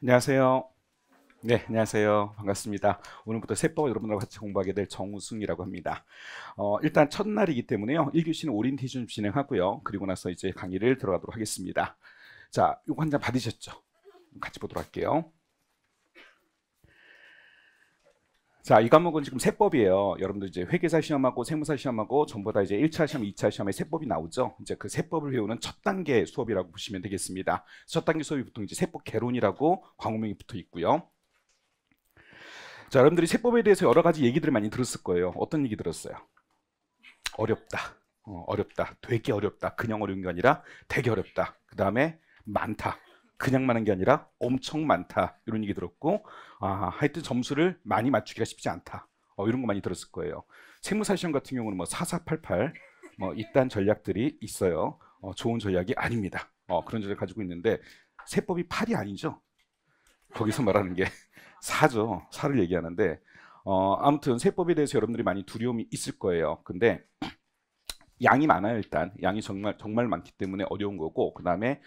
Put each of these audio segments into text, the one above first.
안녕하세요. 네, 안녕하세요. 반갑습니다. 오늘부터 세법을 여러분들과 같이 공부하게 될 정우승이라고 합니다. 일단 첫날이기 때문에요. 1교시는 오리엔테이션 진행하고요. 그리고 나서 이제 강의를 들어가도록 하겠습니다. 자, 요거 한 장 받으셨죠? 같이 보도록 할게요. 자, 이 과목은 지금 세법이에요. 여러분들 이제 회계사 시험하고 세무사 시험하고 전부 다 이제 1차 시험, 2차 시험에 세법이 나오죠. 이제 그 세법을 배우는 첫 단계 수업이라고 보시면 되겠습니다. 첫 단계 수업이 보통 이제 세법 개론이라고 광호명이 붙어 있고요. 자, 여러분들이 세법에 대해서 여러 가지 얘기들을 많이 들었을 거예요. 어떤 얘기 들었어요? 어렵다. 어렵다. 되게 어렵다. 그냥 어려운 게 아니라 되게 어렵다. 그 다음에 많다. 그냥 많은 게 아니라 엄청 많다. 이런 얘기 들었고, 하여튼 점수를 많이 맞추기가 쉽지 않다. 이런 거 많이 들었을 거예요. 세무사 시험 같은 경우는 뭐 4488, 뭐 이딴 전략들이 있어요. 좋은 전략이 아닙니다. 그런 전략을 가지고 있는데, 세법이 8이 아니죠. 거기서 말하는 게 사죠. 사를 얘기하는데, 아무튼 세법에 대해서 여러분들이 많이 두려움이 있을 거예요. 근데 양이 많아요. 일단 양이 정말 많기 때문에 어려운 거고, 그 다음에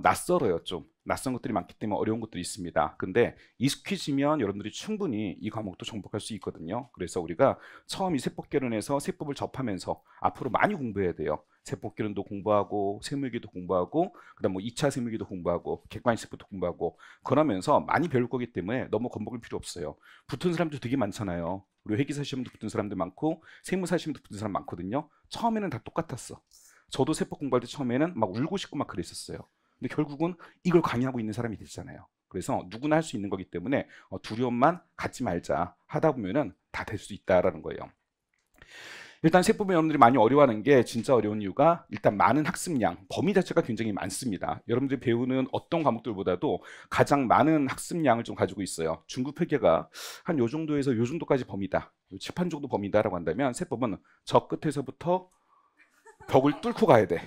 낯설어요. 좀 낯선 것들이 많기 때문에 어려운 것들이 있습니다. 근데 익숙해지면 여러분들이 충분히 이 과목도 정복할 수 있거든요. 그래서 우리가 처음 이 세법개론에서 세법을 접하면서 앞으로 많이 공부해야 돼요. 세법개론도 공부하고 세무회계도 공부하고 그다음 뭐 2차 세무회계도 공부하고 객관식부터 공부하고 그러면서 많이 배울 거기 때문에 너무 겁먹을 필요 없어요. 붙은 사람도 되게 많잖아요. 우리 회계사 시험도 붙은 사람들 많고 세무사 시험도 붙은 사람 많거든요. 처음에는 다 똑같았어. 저도 세법 공부할 때 처음에는 막 울고 싶고 막 그랬었어요. 근데 결국은 이걸 강의하고 있는 사람이 되잖아요. 그래서 누구나 할 수 있는 거기 때문에 두려움만 갖지 말자. 하다 보면은 다 될 수 있다라는 거예요. 일단 세법을 여러분들이 많이 어려워하는 게 진짜 어려운 이유가 일단 많은 학습량, 범위 자체가 굉장히 많습니다. 여러분들이 배우는 어떤 과목들보다도 가장 많은 학습량을 좀 가지고 있어요. 중급 회계가 한 요 정도에서 요 정도까지 범위다. 칠판 정도 범위다라고 한다면 세법은 저 끝에서부터 벽을 뚫고 가야 돼.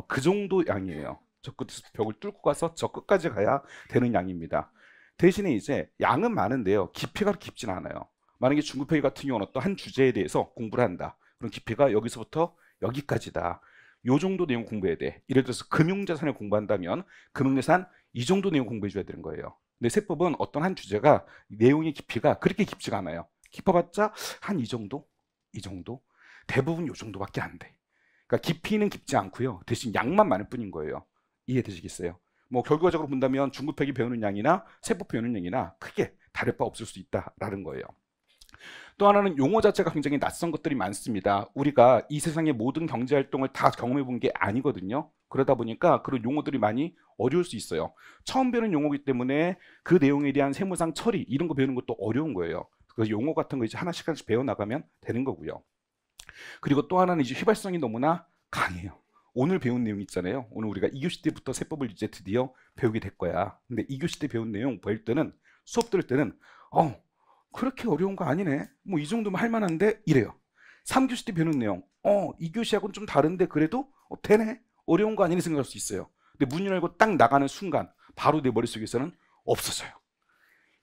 그 정도 양이에요. 저 끝에서 벽을 뚫고 가서 저 끝까지 가야 되는 양입니다. 대신에 이제 양은 많은데요. 깊이가 깊진 않아요. 만약에 중급회계 같은 경우는 어떤 한 주제에 대해서 공부를 한다. 그럼 깊이가 여기서부터 여기까지다. 요 정도 내용 공부해야 돼. 예를 들어서 금융자산을 공부한다면 금융자산 이 정도 내용 공부해 줘야 되는 거예요. 근데 세법은 어떤 한 주제가 내용의 깊이가 그렇게 깊지가 않아요. 깊어봤자 한 이 정도? 이 정도? 대부분 요 정도밖에 안 돼. 그러니까 깊이는 깊지 않고요. 대신 양만 많을 뿐인 거예요. 이해되시겠어요? 뭐 결과적으로 본다면 중급회계 배우는 양이나 세법 배우는 양이나 크게 다를 바 없을 수 있다라는 거예요. 또 하나는 용어 자체가 굉장히 낯선 것들이 많습니다. 우리가 이 세상의 모든 경제 활동을 다 경험해 본 게 아니거든요. 그러다 보니까 그런 용어들이 많이 어려울 수 있어요. 처음 배우는 용어이기 때문에 그 내용에 대한 세무상 처리 이런 거 배우는 것도 어려운 거예요. 그 용어 같은 거 이제 하나씩 하나씩 배워 나가면 되는 거고요. 그리고 또 하나는 이제 휘발성이 너무나 강해요. 오늘 배운 내용 있잖아요. 오늘 우리가 2교시 때부터 세법을 이제 드디어 배우게 될 거야. 근데 2교시 때 배운 내용 배울 때는 수업 들을 때는 그렇게 어려운 거 아니네. 뭐 이 정도면 할 만한데 이래요. 3교시 때 배우는 내용 2교시하고는 좀 다른데 그래도 되네. 어려운 거 아니네 생각할 수 있어요. 근데 문 열고 딱 나가는 순간 바로 내 머릿속에서는 없어져요.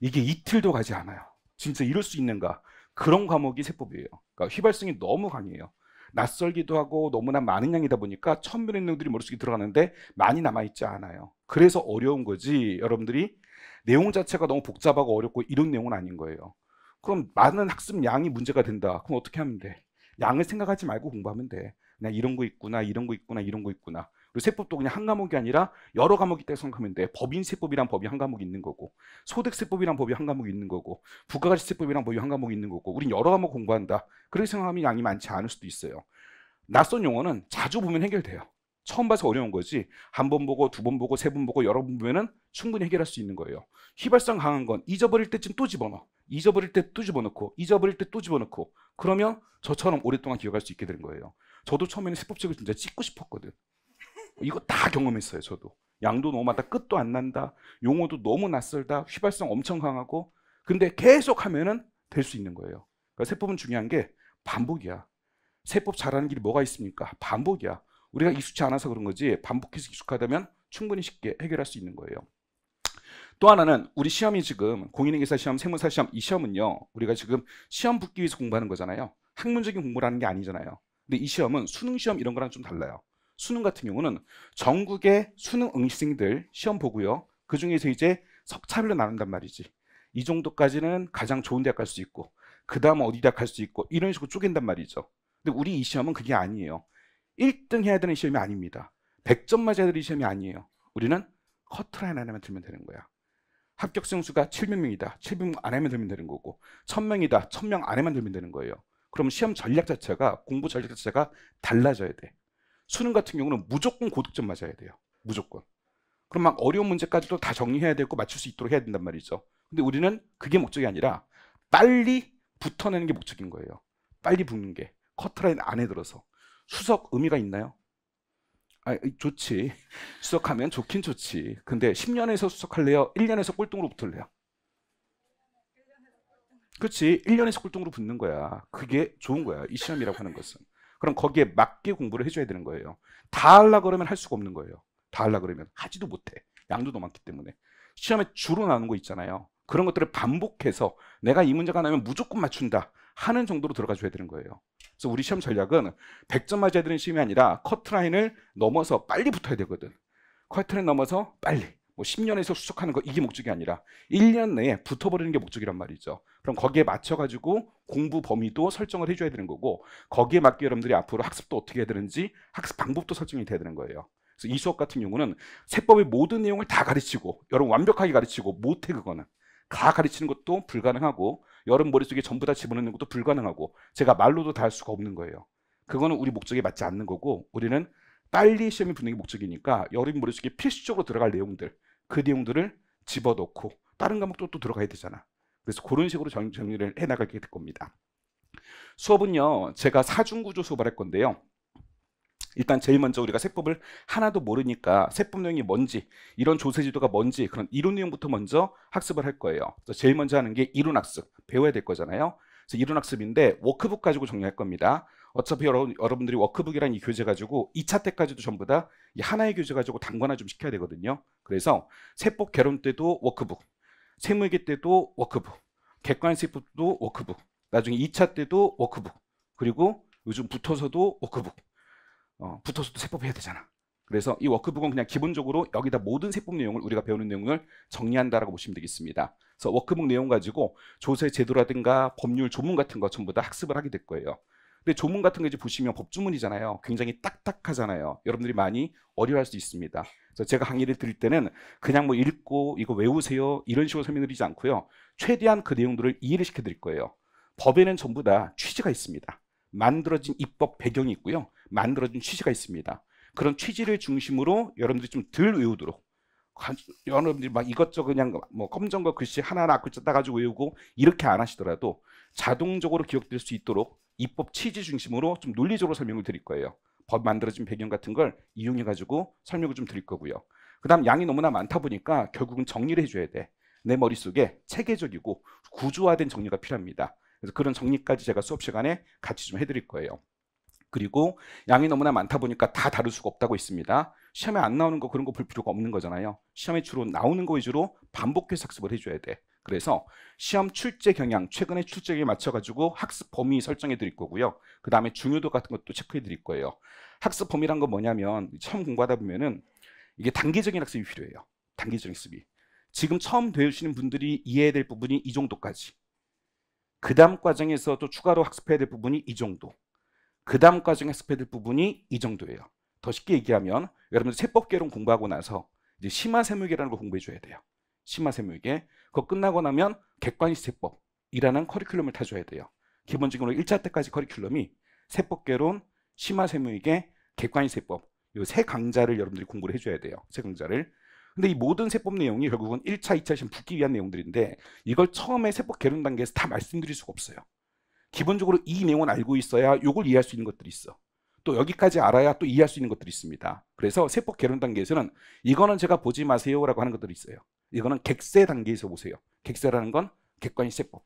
이게 이틀도 가지 않아요. 진짜 이럴 수 있는가? 그런 과목이 세법이에요. 그러니까 휘발성이 너무 강해요. 낯설기도 하고 너무나 많은 양이다 보니까 처음 배우는 내용들이 머릿속에 들어가는데 많이 남아있지 않아요. 그래서 어려운 거지 여러분들이 내용 자체가 너무 복잡하고 어렵고 이런 내용은 아닌 거예요. 그럼 많은 학습 양이 문제가 된다. 그럼 어떻게 하면 돼? 양을 생각하지 말고 공부하면 돼. 그냥 이런 거 있구나, 이런 거 있구나, 이런 거 있구나. 그리고 세법도 그냥 한 과목이 아니라 여러 과목이 있다고 생각하면 돼. 법인세법이란 법이 한 과목이 있는 거고, 소득세법이란 법이 한 과목이 있는 거고, 부가가치세법이란 법이 한 과목이 있는 거고, 우린 여러 과목 공부한다. 그렇게 생각하면 양이 많지 않을 수도 있어요. 낯선 용어는 자주 보면 해결돼요. 처음 봐서 어려운 거지 한 번 보고 두 번 보고 세 번 보고 여러 번 보면은 충분히 해결할 수 있는 거예요. 휘발성 강한 건 잊어버릴 때쯤 또 집어넣어. 잊어버릴 때 또 집어넣고 잊어버릴 때 또 집어넣고 그러면 저처럼 오랫동안 기억할 수 있게 되는 거예요. 저도 처음에는 세법책을 진짜 찍고 싶었거든. 이거 다 경험했어요. 저도 양도 너무 많다. 끝도 안 난다. 용어도 너무 낯설다. 휘발성 엄청 강하고 근데 계속 하면은 될 수 있는 거예요. 그러니까 세법은 중요한 게 반복이야. 세법 잘하는 길이 뭐가 있습니까? 반복이야. 우리가 익숙치 않아서 그런 거지 반복해서 익숙하다면 충분히 쉽게 해결할 수 있는 거예요. 또 하나는 우리 시험이 지금 공인회계사 시험, 세무사 시험 이 시험은요. 우리가 지금 시험 붙기 위해서 공부하는 거잖아요. 학문적인 공부를 하는 게 아니잖아요. 근데 이 시험은 수능 시험 이런 거랑 좀 달라요. 수능 같은 경우는 전국의 수능 응시생들 시험 보고요. 그 중에서 이제 석차별로 나눈단 말이지. 이 정도까지는 가장 좋은 대학 갈 수 있고 그 다음 어디 대학 갈 수 있고 이런 식으로 쪼갠단 말이죠. 근데 우리 이 시험은 그게 아니에요. 1등 해야 되는 시험이 아닙니다. 100점 맞아야 되는 시험이 아니에요. 우리는 커트라인 안에만 들면 되는 거야. 합격생 수가 700명이다. 700명 안에만 들면 되는 거고 1000명이다. 1000명 안에만 들면 되는 거예요. 그럼 시험 전략 자체가 공부 전략 자체가 달라져야 돼. 수능 같은 경우는 무조건 고득점 맞아야 돼요. 무조건. 그럼 막 어려운 문제까지도 다 정리해야 되고 맞출 수 있도록 해야 된단 말이죠. 근데 우리는 그게 목적이 아니라 빨리 붙어내는 게 목적인 거예요. 빨리 붙는 게. 커트라인 안에 들어서. 수석 의미가 있나요? 좋지. 수석하면 좋긴 좋지. 근데 10년에서 수석할래요? 1년에서 꼴등으로 붙을래요? 그렇지. 1년에서 꼴등으로 붙는 거야. 그게 좋은 거야. 이 시험이라고 하는 것은. 그럼 거기에 맞게 공부를 해줘야 되는 거예요. 다 하려고 그러면 할 수가 없는 거예요. 다 하려고 그러면 하지도 못해. 양도 너무 많기 때문에. 시험에 주로 나오는 거 있잖아요. 그런 것들을 반복해서 내가 이 문제가 나면 무조건 맞춘다 하는 정도로 들어가 줘야 되는 거예요. 그래서 우리 시험 전략은 100점 맞아야 되는 시험이 아니라 커트라인을 넘어서 빨리 붙어야 되거든. 커트라인 넘어서 빨리. 뭐 10년에서 수석하는 거 이게 목적이 아니라 1년 내에 붙어버리는 게 목적이란 말이죠. 그럼 거기에 맞춰가지고 공부 범위도 설정을 해줘야 되는 거고 거기에 맞게 여러분들이 앞으로 학습도 어떻게 해야 되는지 학습 방법도 설정이 돼야 되는 거예요. 그래서 이 수업 같은 경우는 세법의 모든 내용을 다 가르치고 여러분 완벽하게 가르치고 못해 그거는. 다 가르치는 것도 불가능하고 여러분 머릿속에 전부 다 집어넣는 것도 불가능하고 제가 말로도 다 할 수가 없는 거예요. 그거는 우리 목적에 맞지 않는 거고 우리는 빨리 시험에 붙는 게 목적이니까 여러분 머릿속에 필수적으로 들어갈 내용들 그 내용들을 집어넣고 다른 과목도 또 들어가야 되잖아. 그래서 그런 식으로 정리를 해나가게 될 겁니다. 수업은요 제가 사중구조 수업을 할 건데요. 일단 제일 먼저 우리가 세법을 하나도 모르니까 세법 내용이 뭔지 이런 조세지도가 뭔지 그런 이론 내용부터 먼저 학습을 할 거예요. 그래서 제일 먼저 하는 게 이론학습 배워야 될 거잖아요. 그래서 이론학습인데 워크북 가지고 정리할 겁니다. 어차피 여러분들이 워크북이라는 이 교재 가지고 2차 때까지도 전부 다 이 하나의 교재 가지고 단권화 좀 시켜야 되거든요. 그래서 세법 개론 때도 워크북, 세무회계 때도 워크북, 객관세법도 워크북, 나중에 2차 때도 워크북, 그리고 요즘 붙어서도 워크북. 붙어서도 세법 해야 되잖아. 그래서 이 워크북은 그냥 기본적으로 여기다 모든 세법 내용을 우리가 배우는 내용을 정리한다라고 보시면 되겠습니다. 그래서 워크북 내용 가지고 조세 제도라든가 법률 조문 같은 거 전부 다 학습을 하게 될 거예요. 근데 조문 같은 거 이제 보시면 법조문이잖아요. 굉장히 딱딱하잖아요. 여러분들이 많이 어려워할 수 있습니다. 그래서 제가 강의를 드릴 때는 그냥 뭐 읽고 이거 외우세요 이런 식으로 설명드리지 않고요. 최대한 그 내용들을 이해를 시켜 드릴 거예요. 법에는 전부 다 취지가 있습니다. 만들어진 입법 배경이 있고요. 만들어진 취지가 있습니다. 그런 취지를 중심으로 여러분들이 좀 덜 외우도록 여러분들이 막 이것저것 그냥 뭐 검정거 글씨 하나하나 글자 따가지고 외우고 이렇게 안 하시더라도 자동적으로 기억될 수 있도록 입법 취지 중심으로 좀 논리적으로 설명을 드릴 거예요. 법 만들어진 배경 같은 걸 이용해 가지고 설명을 좀 드릴 거고요. 그 다음 양이 너무나 많다 보니까 결국은 정리를 해줘야 돼. 내 머릿속에 체계적이고 구조화된 정리가 필요합니다. 그래서 그런 정리까지 제가 수업 시간에 같이 좀 해드릴 거예요. 그리고 양이 너무나 많다 보니까 다 다룰 수가 없다고 있습니다. 시험에 안 나오는 거 그런 거 볼 필요가 없는 거잖아요. 시험에 주로 나오는 거 위주로 반복해서 학습을 해줘야 돼. 그래서 시험 출제 경향, 최근의 출제에 맞춰가지고 학습 범위 설정해 드릴 거고요. 그 다음에 중요도 같은 것도 체크해 드릴 거예요. 학습 범위란 건 뭐냐면 처음 공부하다 보면은 이게 단계적인 학습이 필요해요. 단계적인 학습이. 지금 처음 배우시는 분들이 이해해야 될 부분이 이 정도까지. 그 다음 과정에서 또 추가로 학습해야 될 부분이 이 정도. 그 다음 과정에 학습해야 될 부분이 이 정도예요. 더 쉽게 얘기하면 여러분들 세법개론 공부하고 나서 이제 심화세무회계라는 걸 공부해 줘야 돼요. 심화세무회계. 그거 끝나고 나면 객관시세법이라는 커리큘럼을 타줘야 돼요. 기본적으로 1차 때까지 커리큘럼이 세법개론, 심화세무회계, 객관시세법 이 세 강좌를 여러분들이 공부를 해줘야 돼요. 세 강좌를. 근데 이 모든 세법 내용이 결국은 1차, 2차 시험 붙기 위한 내용들인데 이걸 처음에 세법 개론 단계에서 다 말씀드릴 수가 없어요. 기본적으로 이 내용은 알고 있어야 이걸 이해할 수 있는 것들이 있어. 또 여기까지 알아야 또 이해할 수 있는 것들이 있습니다. 그래서 세법 개론 단계에서는 이거는 제가 보지 마세요라고 하는 것들이 있어요. 이거는 객세 단계에서 보세요. 객세라는 건 객관시세법.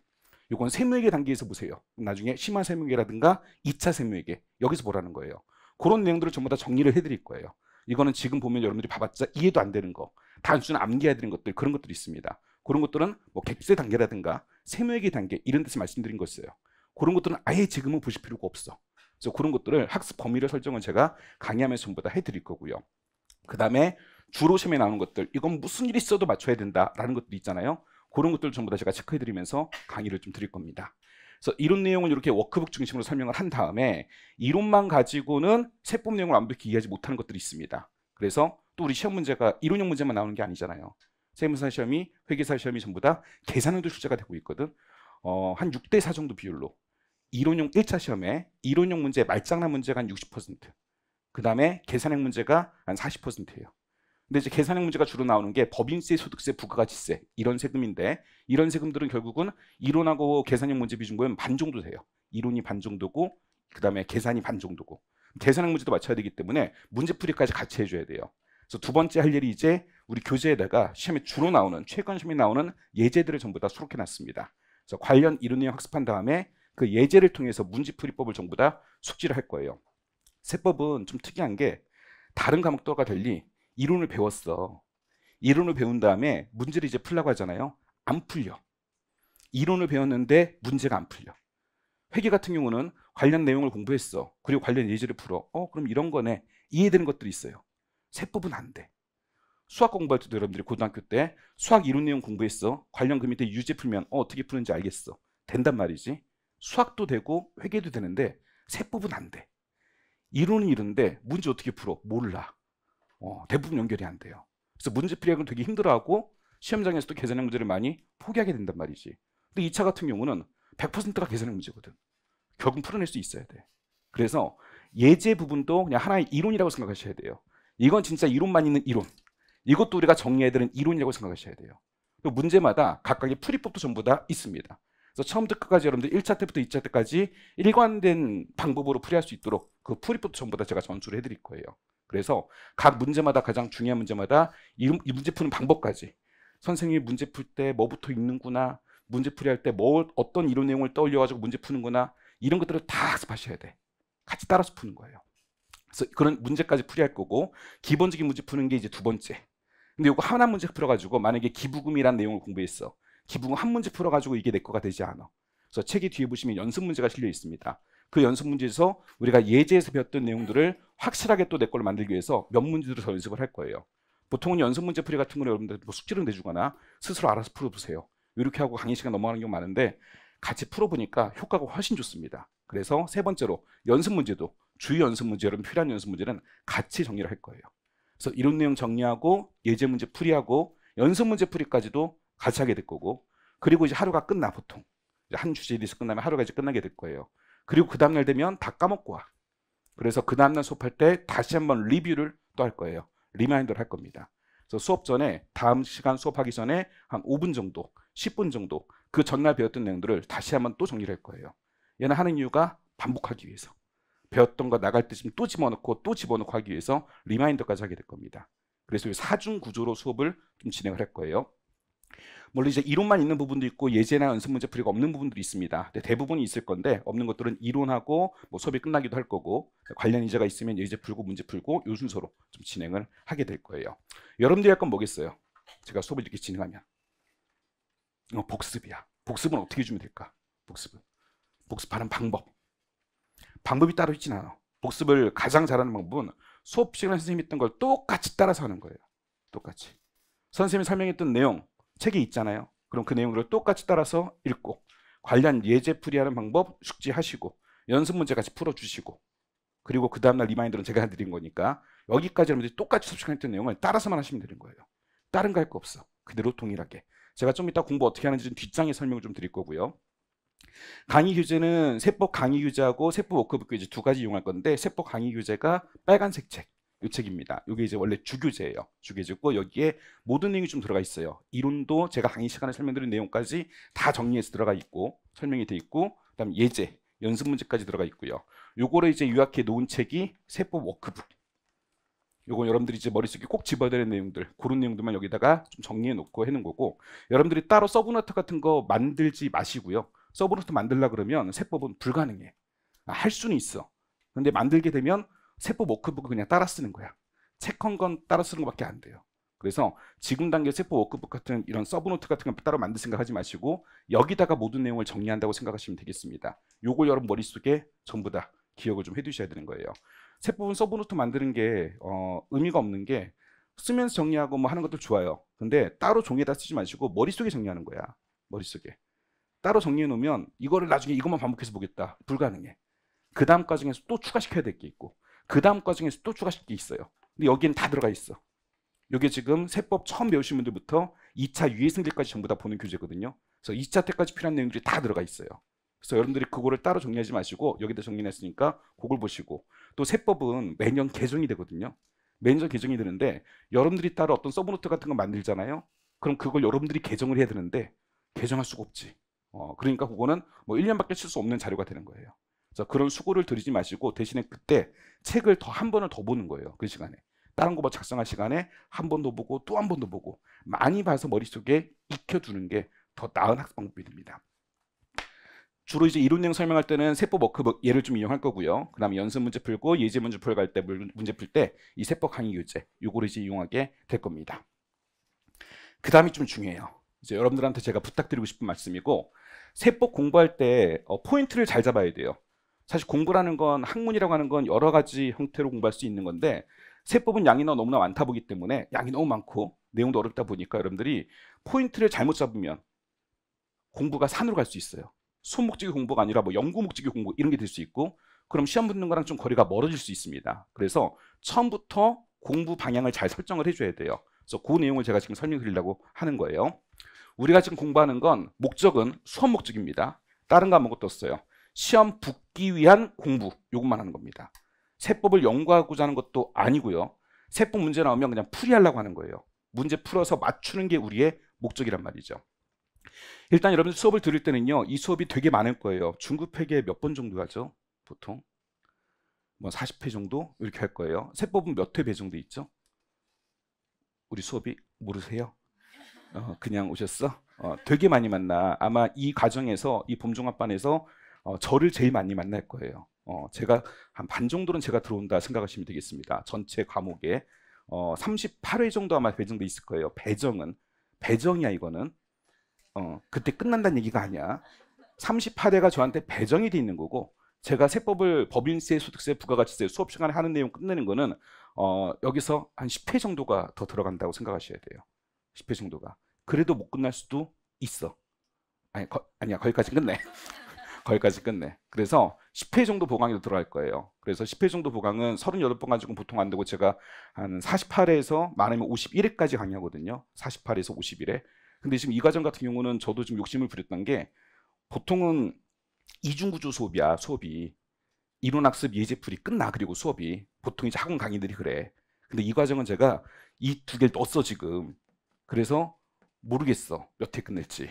이건 세무회계 단계에서 보세요. 나중에 심화세무회계라든가 2차 세무회계 여기서 보라는 거예요. 그런 내용들을 전부 다 정리를 해드릴 거예요. 이거는 지금 보면 여러분들이 봐봤자 이해도 안 되는 거, 단순 암기해야 되는 것들 그런 것들이 있습니다. 그런 것들은 뭐 객세 단계라든가 세무회계 단계 이런 데서 말씀드린 거였어요. 그런 것들은 아예 지금은 보실 필요가 없어. 그래서 그런 것들을 학습 범위를 설정은 제가 강의하면서 전부 다 해드릴 거고요. 그 다음에 주로 시험에 나오는 것들, 이건 무슨 일이 있어도 맞춰야 된다라는 것들이 있잖아요. 그런 것들 전부 다 제가 체크해드리면서 강의를 좀 드릴 겁니다. 그래서 이론 내용을 이렇게 워크북 중심으로 설명을 한 다음에 이론만 가지고는 세법 내용을 완벽히 이해하지 못하는 것들이 있습니다. 그래서 또 우리 시험 문제가 이론형 문제만 나오는 게 아니잖아요. 세무사 시험이, 회계사 시험이 전부 다 계산형도 출제가 되고 있거든. 한 6대4 정도 비율로 이론형 1차 시험에 이론형 문제, 말장난 문제가 한 60%, 그 다음에 계산형 문제가 한 40%예요. 근데 이제 계산형 문제가 주로 나오는 게 법인세, 소득세, 부가가치세 이런 세금인데, 이런 세금들은 결국은 이론하고 계산형 문제 비중 보면 반 정도 돼요. 이론이 반 정도고 그 다음에 계산이 반 정도고, 계산형 문제도 맞춰야 되기 때문에 문제풀이까지 같이 해줘야 돼요. 그래서 두 번째 할 일이 이제 우리 교재에다가 시험에 주로 나오는, 최근 시험에 나오는 예제들을 전부 다 수록해 놨습니다. 그래서 관련 이론 내용 학습한 다음에 그 예제를 통해서 문제풀이법을 전부 다 숙지를 할 거예요. 세법은 좀 특이한 게 다른 과목들과 달리 이론을 배웠어. 이론을 배운 다음에 문제를 이제 풀라고 하잖아요. 안 풀려. 이론을 배웠는데 문제가 안 풀려. 회계 같은 경우는 관련 내용을 공부했어. 그리고 관련 예제를 풀어. 그럼 이런 거네. 이해되는 것들이 있어요. 세법은 안 돼. 수학 공부할 때도 여러분들이 고등학교 때 수학 이론 내용 공부했어. 관련 그 밑에 유제 풀면 어떻게 푸는지 알겠어. 된단 말이지. 수학도 되고 회계도 되는데 세법은 안 돼. 이론은 이런데 문제 어떻게 풀어? 몰라. 대부분 연결이 안 돼요. 그래서 문제풀이하기는 되게 힘들어하고 시험장에서도 계산형 문제를 많이 포기하게 된단 말이지. 근데 2차 같은 경우는 100%가 계산형 문제거든. 결국 풀어낼 수 있어야 돼. 그래서 예제 부분도 그냥 하나의 이론이라고 생각하셔야 돼요. 이건 진짜 이론만 있는 이론. 이것도 우리가 정리해야 되는 이론이라고 생각하셔야 돼요. 그리고 문제마다 각각의 풀이법도 전부 다 있습니다. 그래서 처음부터 끝까지 여러분들 1차 때부터 2차 때까지 일관된 방법으로 풀이할 수 있도록 그 풀이법도 전부 다 제가 전수를 해드릴 거예요. 그래서 각 문제마다, 가장 중요한 문제마다 이 문제 푸는 방법까지, 선생님이 문제 풀 때 뭐부터 읽는구나, 문제 풀이할 때 어떤 이론 내용을 떠올려가지고 문제 푸는구나, 이런 것들을 다 학습하셔야 돼. 같이 따라서 푸는 거예요. 그래서 그런 문제까지 풀이할 거고, 기본적인 문제 푸는 게 이제 두 번째. 근데 이거 하나 문제 풀어가지고 만약에 기부금이라는 내용을 공부했어. 기부금 한 문제 풀어가지고 이게 내 거가 되지 않아. 그래서 책이 뒤에 보시면 연습 문제가 실려 있습니다. 그 연습 문제에서 우리가 예제에서 배웠던 내용들을 확실하게 또 내 걸로 만들기 위해서 몇 문제를 더 연습을 할 거예요. 보통은 연습 문제 풀이 같은 거는 여러분들 뭐 숙제를 내주거나 스스로 알아서 풀어보세요. 이렇게 하고 강의 시간 넘어가는 경우 많은데 같이 풀어보니까 효과가 훨씬 좋습니다. 그래서 세 번째로 연습 문제도, 주요 연습 문제, 여러분 필요한 연습 문제는 같이 정리를 할 거예요. 그래서 이론 내용 정리하고 예제 문제 풀이하고 연습 문제 풀이까지도 같이 하게 될 거고, 그리고 이제 하루가 끝나, 보통 한 주제에 대해서 끝나면 하루가 이제 끝나게 될 거예요. 그리고 그 다음날 되면 다 까먹고 와. 그래서 그 다음날 수업할 때 다시 한번 리뷰를 또 할 거예요. 리마인더를 할 겁니다. 그래서 수업 전에, 다음 시간 수업하기 전에 한 5분 정도, 10분 정도 그 전날 배웠던 내용들을 다시 한번 또 정리를 할 거예요. 얘는 하는 이유가 반복하기 위해서. 배웠던 거 나갈 때쯤 또 집어넣고 또 집어넣고 하기 위해서 리마인더까지 하게 될 겁니다. 그래서 사중 구조로 수업을 좀 진행을 할 거예요. 물론 이제 이론만 있는 부분도 있고 예제나 연습 문제 풀이가 없는 부분들이 있습니다. 근데 대부분이 있을 건데, 없는 것들은 이론하고 뭐 수업이 끝나기도 할 거고, 관련 예제가 있으면 예제 풀고 문제 풀고 요 순서로 좀 진행을 하게 될 거예요. 여러분들이 할 건 뭐겠어요? 제가 수업을 이렇게 진행하면 복습이야. 복습은 어떻게 해주면 될까? 복습하는 방법이 따로 있진 않아. 복습을 가장 잘하는 방법은 수업 시간에 선생님이 했던 걸 똑같이 따라서 하는 거예요. 똑같이 선생님이 설명했던 내용 책에 있잖아요. 그럼 그 내용들을 똑같이 따라서 읽고, 관련 예제 풀이하는 방법 숙지하시고, 연습 문제 같이 풀어주시고, 그리고 그 다음날 리마인더는 제가 해드린 거니까 여기까지 여러분들이 똑같이 수업 시간에 했던 내용을 따라서만 하시면 되는 거예요. 다른 거 할 거 없어. 그대로 동일하게. 제가 좀 이따 공부 어떻게 하는지 뒷장에 설명을 좀 드릴 거고요. 강의 교재는 세법 강의 교재하고 세법 워크북 교재 두 가지 이용할 건데, 세법 강의 교재가 빨간색 책, 이 책입니다. 이게 이제 원래 주교재예요. 주교재고 여기에 모든 내용이 좀 들어가 있어요. 이론도 제가 강의 시간에 설명드린 내용까지 다 정리해서 들어가 있고 설명이 돼 있고, 그다음 예제, 연습 문제까지 들어가 있고요. 요거를 이제 요약해 놓은 책이 세법 워크북. 요거 여러분들이 이제 머릿속에 꼭 집어야 되는 내용들, 그런 내용들만 여기다가 좀 정리해 놓고 해놓은 거고, 여러분들이 따로 서브노트 같은 거 만들지 마시고요. 서브노트 만들려 그러면 세법은 불가능해. 할 수는 있어. 근데 만들게 되면 세법 워크북을 그냥 따라 쓰는 거야. 책 한 권 따라 쓰는 것밖에 안 돼요. 그래서 지금 단계 세법 워크북 같은 이런 서브노트 같은 거 따로 만들 생각하지 마시고 여기다가 모든 내용을 정리한다고 생각하시면 되겠습니다. 요걸 여러분 머릿속에 전부 다 기억을 좀 해두셔야 되는 거예요. 세법은 서브노트 만드는 게 의미가 없는 게 쓰면서 정리하고 뭐 하는 것도 좋아요. 근데 따로 종이에다 쓰지 마시고 머릿속에 정리하는 거야. 머릿속에. 따로 정리해 놓으면 이거를 나중에 이것만 반복해서 보겠다. 불가능해. 그 다음 과정에서 또 추가시켜야 될 게 있고 그 다음 과정에서 또 추가시킬 게 있어요. 근데 여기는 다 들어가 있어. 이게 지금 세법 처음 배우신 분들부터 2차 유해승들까지 전부 다 보는 교재거든요. 그래서 2차 때까지 필요한 내용들이 다 들어가 있어요. 그래서 여러분들이 그거를 따로 정리하지 마시고 여기다 정리했으니까 그걸 보시고, 또 세법은 매년 개정이 되거든요. 매년 개정이 되는데 여러분들이 따로 어떤 서브노트 같은 거 만들잖아요. 그럼 그걸 여러분들이 개정을 해야 되는데 개정할 수가 없지. 그러니까 그거는 뭐 1년밖에 쓸 수 없는 자료가 되는 거예요. 그래서 그런 수고를 들이지 마시고 대신에 그때 책을 한 번을 더 보는 거예요. 그 시간에. 다른 거 뭐 작성할 시간에 한 번 더 보고 또 한 번 더 보고 많이 봐서 머릿속에 익혀두는 게 더 나은 학습 방법이 됩니다. 주로 이제 이론 내용 설명할 때는 세법 워크북 예를 좀 이용할 거고요. 그 다음에 연습 문제 풀고 예제 문제 풀 갈 때 문제 풀 때 이 세법 강의 교재 요거를 이제 이용하게 될 겁니다. 그 다음이 좀 중요해요. 이제 여러분들한테 제가 부탁드리고 싶은 말씀이고, 세법 공부할 때 포인트를 잘 잡아야 돼요. 사실 공부라는 건 학문이라고 하는 건 여러 가지 형태로 공부할 수 있는 건데 세법은 양이 너무나 많다 보기 때문에 양이 너무 많고 내용도 어렵다 보니까 여러분들이 포인트를 잘못 잡으면 공부가 산으로 갈 수 있어요. 수목적인 공부가 아니라 뭐 연구 목적의 공부 이런 게 될 수 있고, 그럼 시험 붙는 거랑 좀 거리가 멀어질 수 있습니다. 그래서 처음부터 공부 방향을 잘 설정을 해줘야 돼요. 그래서 그 내용을 제가 지금 설명드리려고 하는 거예요. 우리가 지금 공부하는 건 목적은 수험 목적입니다. 다른 거 아무것도 없어요. 시험 붙기 위한 공부 요것만 하는 겁니다. 세법을 연구하고자 하는 것도 아니고요. 세법 문제 나오면 그냥 풀이하려고 하는 거예요. 문제 풀어서 맞추는 게 우리의 목적이란 말이죠. 일단 여러분들 수업을 들을 때는요, 이 수업이 되게 많을 거예요. 중급회계 몇 번 정도 하죠? 보통 뭐 40회 정도 이렇게 할 거예요. 세법은 몇 회 배정돼 있죠? 우리 수업이 모르세요? 그냥 오셨어? 되게 많이 만나. 아마 이 과정에서 이 봄종합반에서 저를 제일 많이 만날 거예요. 제가 한 반 정도는 제가 들어온다 생각하시면 되겠습니다. 전체 과목에 38회 정도 아마 배정돼 있을 거예요. 배정이야 이거는. 그때 끝난다는 얘기가 아니야. 38회가 저한테 배정이 돼 있는 거고, 제가 세법을 법인세, 소득세, 부가가치세 수업 시간에 하는 내용 끝내는 거는 여기서 한 10회 정도가 더 들어간다고 생각하셔야 돼요. 10회 정도가. 그래도 못 끝날 수도 있어. 아니야 거기까지 끝내. 거기까지 끝내. 그래서 10회 정도 보강이 들어갈 거예요. 그래서 10회 정도 보강은 38번 가지고 보통 안 되고 제가 한 48회에서 많으면 51회까지 강의하거든요. 48에서 51회. 근데 지금 이 과정 같은 경우는 저도 좀 욕심을 부렸던 게, 보통은 이중구조 수업이야. 수업이 이론학습 예제풀이 끝나. 그리고 수업이 보통 이제 학원 강의들이 그래. 근데 이 과정은 제가 이 두 개를 넣었어 지금. 그래서 모르겠어 몇 회 끝낼지.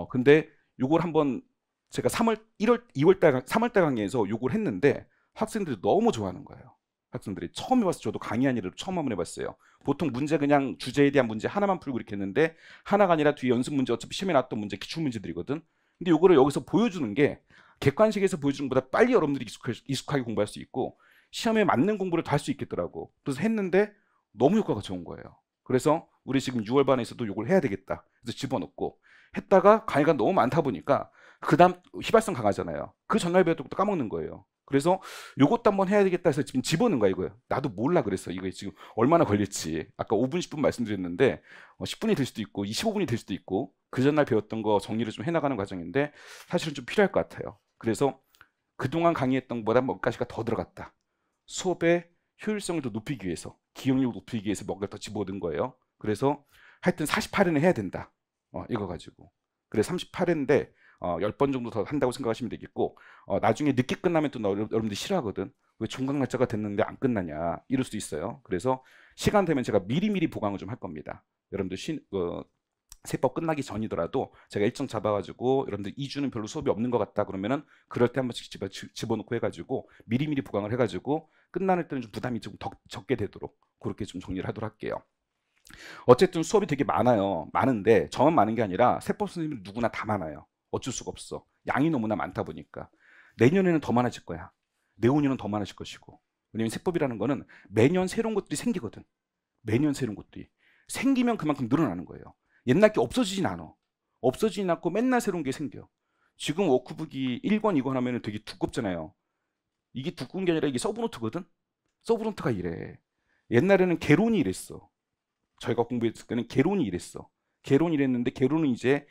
근데 요걸 한번 제가 3월달 강의에서 요걸 했는데 학생들이 너무 좋아하는 거예요. 학생들이 처음 해봤어요. 저도 강의한 일을 처음 한번 해봤어요. 보통 문제 그냥 주제에 대한 문제 하나만 풀고 이렇게 했는데, 하나가 아니라 뒤에 연습 문제, 어차피 시험에 나왔던 문제, 기출 문제들이거든. 근데 요거를 여기서 보여주는 게 객관식에서 보여주는 것보다 빨리 여러분들이 익숙하게 공부할 수 있고 시험에 맞는 공부를 더 할 수 있겠더라고. 그래서 했는데 너무 효과가 좋은 거예요. 그래서 우리 지금 6월 반에서도 요걸 해야 되겠다. 그래서 집어넣고 했다가 강의가 너무 많다 보니까 그 다음 휘발성 강하잖아요. 그 전날 배웠던 것도 까먹는 거예요. 그래서 요것도 한번 해야 되겠다 해서 지금 집어넣은 거야 이거예요. 나도 몰라 그랬어. 이거 지금 얼마나 걸릴지. 아까 5분 10분 말씀드렸는데 10분이 될 수도 있고 25분이 될 수도 있고, 그 전날 배웠던 거 정리를 좀 해나가는 과정인데 사실은 좀 필요할 것 같아요. 그래서 그동안 강의했던 것보다 몇 가지가 더 들어갔다. 수업의 효율성을 더 높이기 위해서, 기억력을 높이기 위해서 뭔가 더 집어넣은 거예요. 그래서 하여튼 48회는 해야 된다. 이거 가지고. 그래서 38회인데 10번 정도 더 한다고 생각하시면 되겠고, 나중에 늦게 끝나면 또 여러분들이 싫어하거든. 왜 종강 날짜가 됐는데 안 끝나냐 이럴 수도 있어요. 그래서 시간 되면 제가 미리미리 보강을 좀 할 겁니다. 여러분들 세법 끝나기 전이더라도 제가 일정 잡아가지고 여러분들 2주는 별로 수업이 없는 것 같다 그러면은 그럴 때 한 번씩 집어넣고 해가지고 미리미리 보강을 해가지고 끝나는 때는 좀 부담이 좀 적게 되도록 그렇게 좀 정리를 하도록 할게요. 어쨌든 수업이 되게 많아요. 많은데 저만 많은 게 아니라 세법 선생님은 누구나 다 많아요. 어쩔 수가 없어. 양이 너무나 많다 보니까. 내년에는 더 많아질 거야. 내후년은 더 많아질 것이고. 왜냐면 세법이라는 거는 매년 새로운 것들이 생기거든. 매년 새로운 것들이. 생기면 그만큼 늘어나는 거예요. 옛날 게 없어지진 않아. 없어지진 않고 맨날 새로운 게 생겨. 지금 워크북이 1권 2권 하면 되게 두껍잖아요. 이게 두꺼운 게 아니라 이게 서브노트거든. 서브노트가 이래. 옛날에는 개론이 이랬어. 저희가 공부했을 때는 개론이 이랬어. 개론이 이랬는데 개론은 이제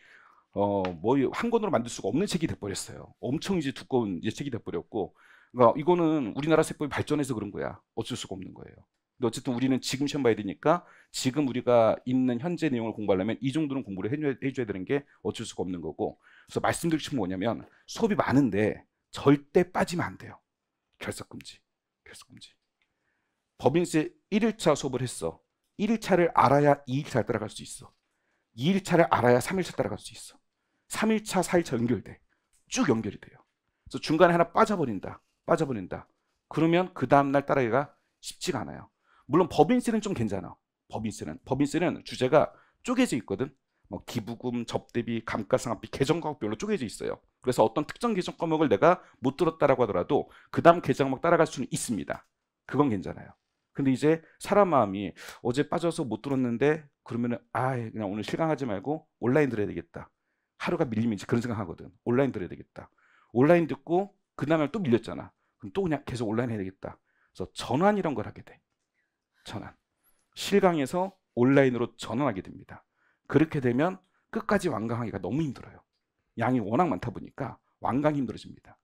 뭐 한 권으로 만들 수가 없는 책이 돼버렸어요. 엄청 이제 두꺼운 이제 책이 돼버렸고, 그러니까 이거는 우리나라 세법이 발전해서 그런 거야. 어쩔 수가 없는 거예요. 근데 어쨌든 우리는 지금 시험 봐야 되니까 지금 우리가 있는 현재 내용을 공부하려면 이 정도는 공부를 해줘야 되는 게 어쩔 수가 없는 거고, 그래서 말씀드리고 싶은 건 뭐냐면 수업이 많은데 절대 빠지면 안 돼요. 결석금지. 결석금지. 법인세 1일차 수업을 했어. 1일차를 알아야 2일차를 따라갈 수 있어. 2일차를 알아야 3일차 따라갈 수 있어. 3일차, 4일차 연결돼. 쭉 연결이 돼요. 그래서 중간에 하나 빠져버린다. 그러면 그 다음날 따라가기가 쉽지가 않아요. 물론 법인세는 좀 괜찮아. 법인세는 주제가 쪼개져 있거든. 뭐 기부금, 접대비, 감가상각비, 계정 과목별로 쪼개져 있어요. 그래서 어떤 특정 계정 과목을 내가 못 들었다라고 하더라도 그 다음 계정 과목 따라갈 수는 있습니다. 그건 괜찮아요. 근데 이제 사람 마음이 어제 빠져서 못 들었는데 그러면은 그냥 오늘 실강하지 말고 온라인 들어야 되겠다. 하루가 밀리면 이제 그런 생각하거든. 온라인 들어야 되겠다. 온라인 듣고 그 다음에 또 밀렸잖아. 그럼 또 그냥 계속 온라인 해야 되겠다. 그래서 전환 이런 걸 하게 돼. 전환. 실강에서 온라인으로 전환하게 됩니다. 그렇게 되면 끝까지 완강하기가 너무 힘들어요. 양이 워낙 많다 보니까 완강이 힘들어집니다.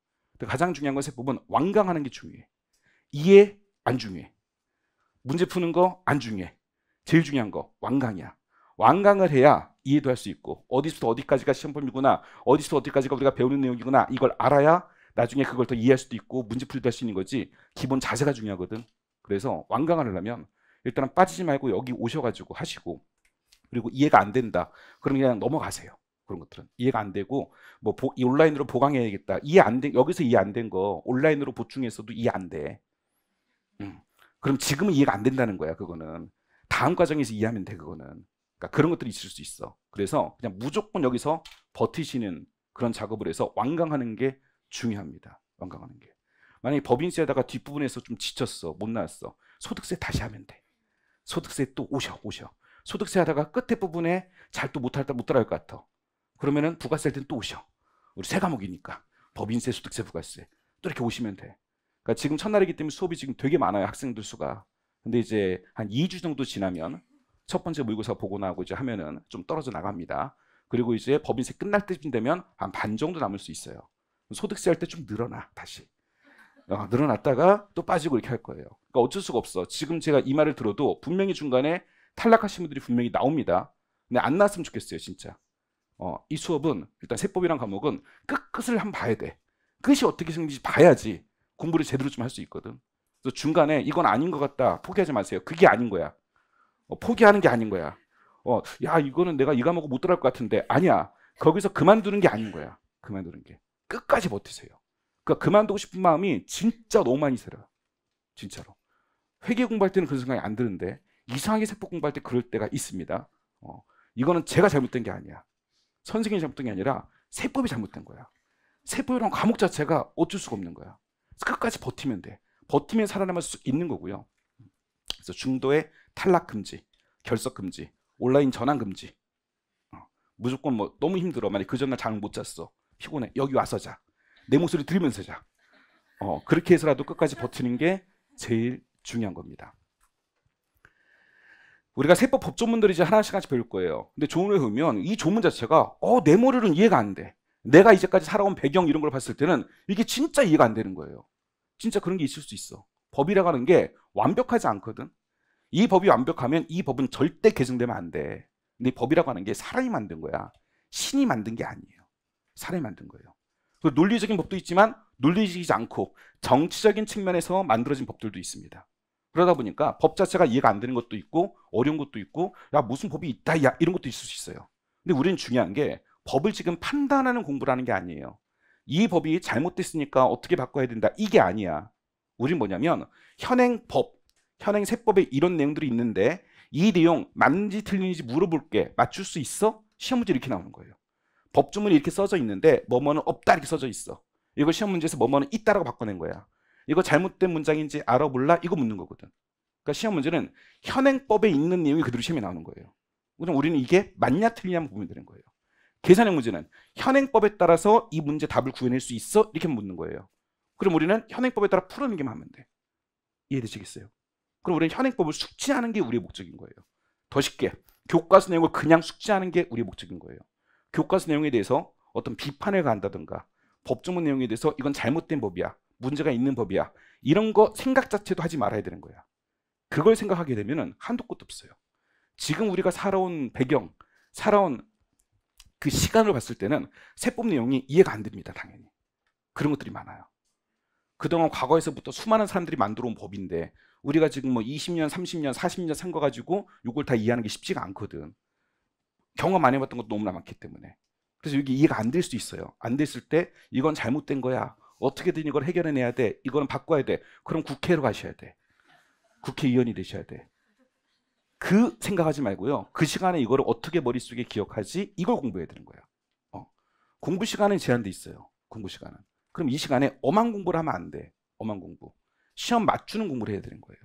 가장 중요한 건 세법은 완강하는 게 중요해. 이해 안 중요해. 문제 푸는 거 안 중요해. 제일 중요한 거 완강이야. 완강을 해야 이해도 할 수 있고 어디서부터 어디까지가 시험범위구나, 어디서부터 어디까지가 우리가 배우는 내용이구나, 이걸 알아야 나중에 그걸 더 이해할 수도 있고 문제 풀이도 할 수 있는 거지. 기본 자세가 중요하거든. 그래서 완강을 하려면 일단은 빠지지 말고 여기 오셔가지고 하시고, 그리고 이해가 안 된다 그러면 그냥 넘어가세요. 그런 것들은 이해가 안 되고 뭐 온라인으로 보강해야겠다, 이해 안 된, 여기서 이해 안 된 거 온라인으로 보충해서도 이해 안 돼. 그럼 지금은 이해가 안 된다는 거야. 그거는 다음 과정에서 이해하면 돼. 그거는. 그러니까 그런 것들이 있을 수 있어. 그래서 그냥 무조건 여기서 버티시는 그런 작업을 해서 완강하는 게 중요합니다. 완강하는 게. 만약에 법인세 하다가 뒷부분에서 좀 지쳤어, 못 나왔어, 소득세 다시 하면 돼. 소득세 또 오셔. 소득세 하다가 끝에 부분에 잘 또 못 따라갈 것 같아. 그러면은 부가세 할 때는 또 오셔. 우리 세 과목이니까 법인세, 소득세, 부가세 또 이렇게 오시면 돼. 그러니까 지금 첫날이기 때문에 수업이 지금 되게 많아요. 학생들 수가. 근데 이제 한 2주 정도 지나면 첫 번째 모의고사 보고 나고 이제 하면은 좀 떨어져 나갑니다. 그리고 이제 법인세 끝날 때쯤 되면 한 반 정도 남을 수 있어요. 소득세 할 때 좀 늘어나 다시. 늘어났다가 또 빠지고 이렇게 할 거예요. 그러니까 어쩔 수가 없어. 지금 제가 이 말을 들어도 분명히 중간에 탈락하신 분들이 분명히 나옵니다. 근데 안 나왔으면 좋겠어요, 진짜. 이 수업은 일단 세법이란 과목은 끝을 한번 봐야 돼. 끝이 어떻게 생긴지 봐야지 공부를 제대로 좀 할 수 있거든. 그래서 중간에 이건 아닌 것 같다 포기하지 마세요. 그게 아닌 거야. 포기하는 게 아닌 거야. 야, 이거는 내가 이 과목 못 들어갈 것 같은데, 아니야. 거기서 그만두는 게 아닌 거야. 그만두는 게. 끝까지 버티세요. 그러니까 그만두고 싶은 마음이 진짜 너무 많이 들어요. 진짜로. 회계 공부할 때는 그런 생각이 안 드는데 이상하게 세법 공부할 때 그럴 때가 있습니다. 이거는 제가 잘못된 게 아니야. 선생님이 잘못된 게 아니라 세법이 잘못된 거야. 세법이란 과목 자체가 어쩔 수가 없는 거야. 끝까지 버티면 돼. 버티면 살아남을 수 있는 거고요. 그래서 중도의 탈락 금지, 결석 금지, 온라인 전환 금지. 무조건 뭐 너무 힘들어. 만약 그 전날 잠을 못 잤어. 피곤해. 여기 와서 자. 내 목소리 들으면서 자. 그렇게 해서라도 끝까지 버티는 게 제일 중요한 겁니다. 우리가 세법 법조문들을 이제 하나씩 배울 거예요. 근데 조문을 보면 이 조문 자체가 내 머리로는 이해가 안 돼. 내가 이제까지 살아온 배경 이런 걸 봤을 때는 이게 진짜 이해가 안 되는 거예요. 진짜 그런 게 있을 수 있어. 법이라고 하는 게 완벽하지 않거든. 이 법이 완벽하면 이 법은 절대 개정되면 안 돼. 근데 이 법이라고 하는 게 사람이 만든 거야. 신이 만든 게 아니에요. 사람이 만든 거예요. 논리적인 법도 있지만 논리적이지 않고 정치적인 측면에서 만들어진 법들도 있습니다. 그러다 보니까 법 자체가 이해가 안 되는 것도 있고 어려운 것도 있고, 야 무슨 법이 있다 야 이런 것도 있을 수 있어요. 근데 우리는 중요한 게 법을 지금 판단하는 공부라는 게 아니에요. 이 법이 잘못됐으니까 어떻게 바꿔야 된다 이게 아니야. 우린 뭐냐면 현행 법, 현행 세법에 이런 내용들이 있는데 이 내용 맞는지 틀리는지 물어볼게. 맞출 수 있어? 시험 문제 이렇게 나오는 거예요. 법조문이 이렇게 써져 있는데 뭐뭐는 없다 이렇게 써져 있어. 이걸 시험 문제에서 뭐뭐는 있다라고 바꿔낸 거야. 이거 잘못된 문장인지 알아 몰라? 이거 묻는 거거든. 그러니까 시험 문제는 현행법에 있는 내용이 그대로 시험에 나오는 거예요. 그럼 우리는 이게 맞냐 틀리냐만 보면 되는 거예요. 계산형 문제는 현행법에 따라서 이 문제 답을 구해낼 수 있어? 이렇게 묻는 거예요. 그럼 우리는 현행법에 따라 풀어내는 게만 하면 돼. 이해되시겠어요? 그럼 우리는 현행법을 숙지하는 게 우리의 목적인 거예요. 더 쉽게 교과서 내용을 그냥 숙지하는 게 우리의 목적인 거예요. 교과서 내용에 대해서 어떤 비판을 가한다든가 법조문 내용에 대해서 이건 잘못된 법이야, 문제가 있는 법이야, 이런 거 생각 자체도 하지 말아야 되는 거야. 그걸 생각하게 되면 한도 끝도 없어요. 지금 우리가 살아온 배경, 살아온 그 시간을 봤을 때는 세법 내용이 이해가 안 됩니다. 당연히. 그런 것들이 많아요. 그동안 과거에서부터 수많은 사람들이 만들어 온 법인데 우리가 지금 뭐 20년, 30년, 40년 산 거 가지고 이걸 다 이해하는 게 쉽지가 않거든. 경험 안 해봤던 것도 너무나 많기 때문에. 그래서 이게 이해가 안 될 수도 있어요. 안 됐을 때 이건 잘못된 거야, 어떻게든 이걸 해결해내야 돼, 이거는 바꿔야 돼. 그럼 국회로 가셔야 돼. 국회의원이 되셔야 돼. 그 생각하지 말고요. 그 시간에 이거를 어떻게 머릿속에 기억하지? 이걸 공부해야 되는 거예요. 공부 시간은 제한돼 있어요. 공부 시간은. 그럼 이 시간에 엄한 공부를 하면 안 돼. 엄한 공부. 시험 맞추는 공부를 해야 되는 거예요.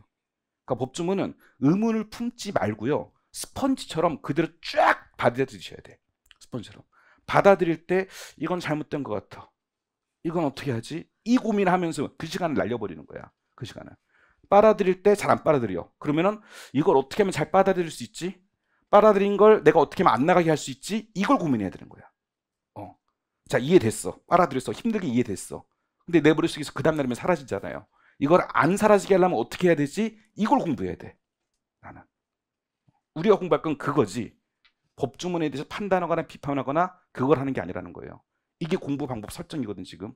그러니까 법조문은 의문을 품지 말고요. 스펀지처럼 그대로 쫙 받아들이셔야 돼. 스펀지처럼. 받아들일 때 이건 잘못된 것 같아, 이건 어떻게 하지? 이 고민을 하면서 그 시간을 날려버리는 거야. 그 시간을. 빨아들일 때 잘 안 빨아들여. 그러면은 이걸 어떻게 하면 잘 빨아들일 수 있지? 빨아들인 걸 내가 어떻게 하면 안 나가게 할 수 있지? 이걸 고민해야 되는 거야. 자, 이해됐어. 빨아들였어. 힘들게 이해됐어. 근데 내 머릿속에서 그 다음날이면 사라지잖아요. 이걸 안 사라지게 하려면 어떻게 해야 되지? 이걸 공부해야 돼. 나는. 우리가 공부할 건 그거지. 법조문에 대해서 판단하거나 비판하거나 그걸 하는 게 아니라는 거예요. 이게 공부 방법 설정이거든. 지금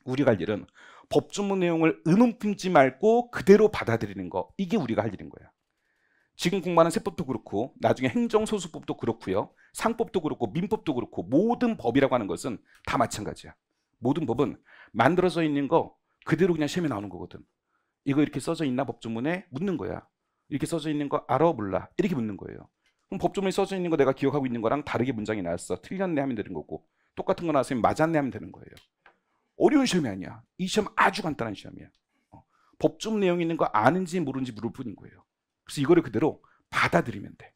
우리가 할 일은 법조문 내용을 의문 품지 말고 그대로 받아들이는 거. 이게 우리가 할 일인 거야. 지금 공부하는 세법도 그렇고 나중에 행정소수법도 그렇고요, 상법도 그렇고 민법도 그렇고 모든 법이라고 하는 것은 다 마찬가지야. 모든 법은 만들어져 있는 거 그대로 그냥 시험에 나오는 거거든. 이거 이렇게 써져 있나 법조문에? 묻는 거야. 이렇게 써져 있는 거 알아 몰라? 이렇게 묻는 거예요. 그럼 법조문에 써져 있는 거 내가 기억하고 있는 거랑 다르게 문장이 나왔어. 틀렸네 하면 되는 거고, 똑같은 거 나왔으면 맞았네 하면 되는 거예요. 어려운 시험이 아니야. 이 시험 아주 간단한 시험이야. 법조문 내용 있는 거 아는지 모르는지 물을 뿐인 거예요. 그래서 이거를 그대로 받아들이면 돼.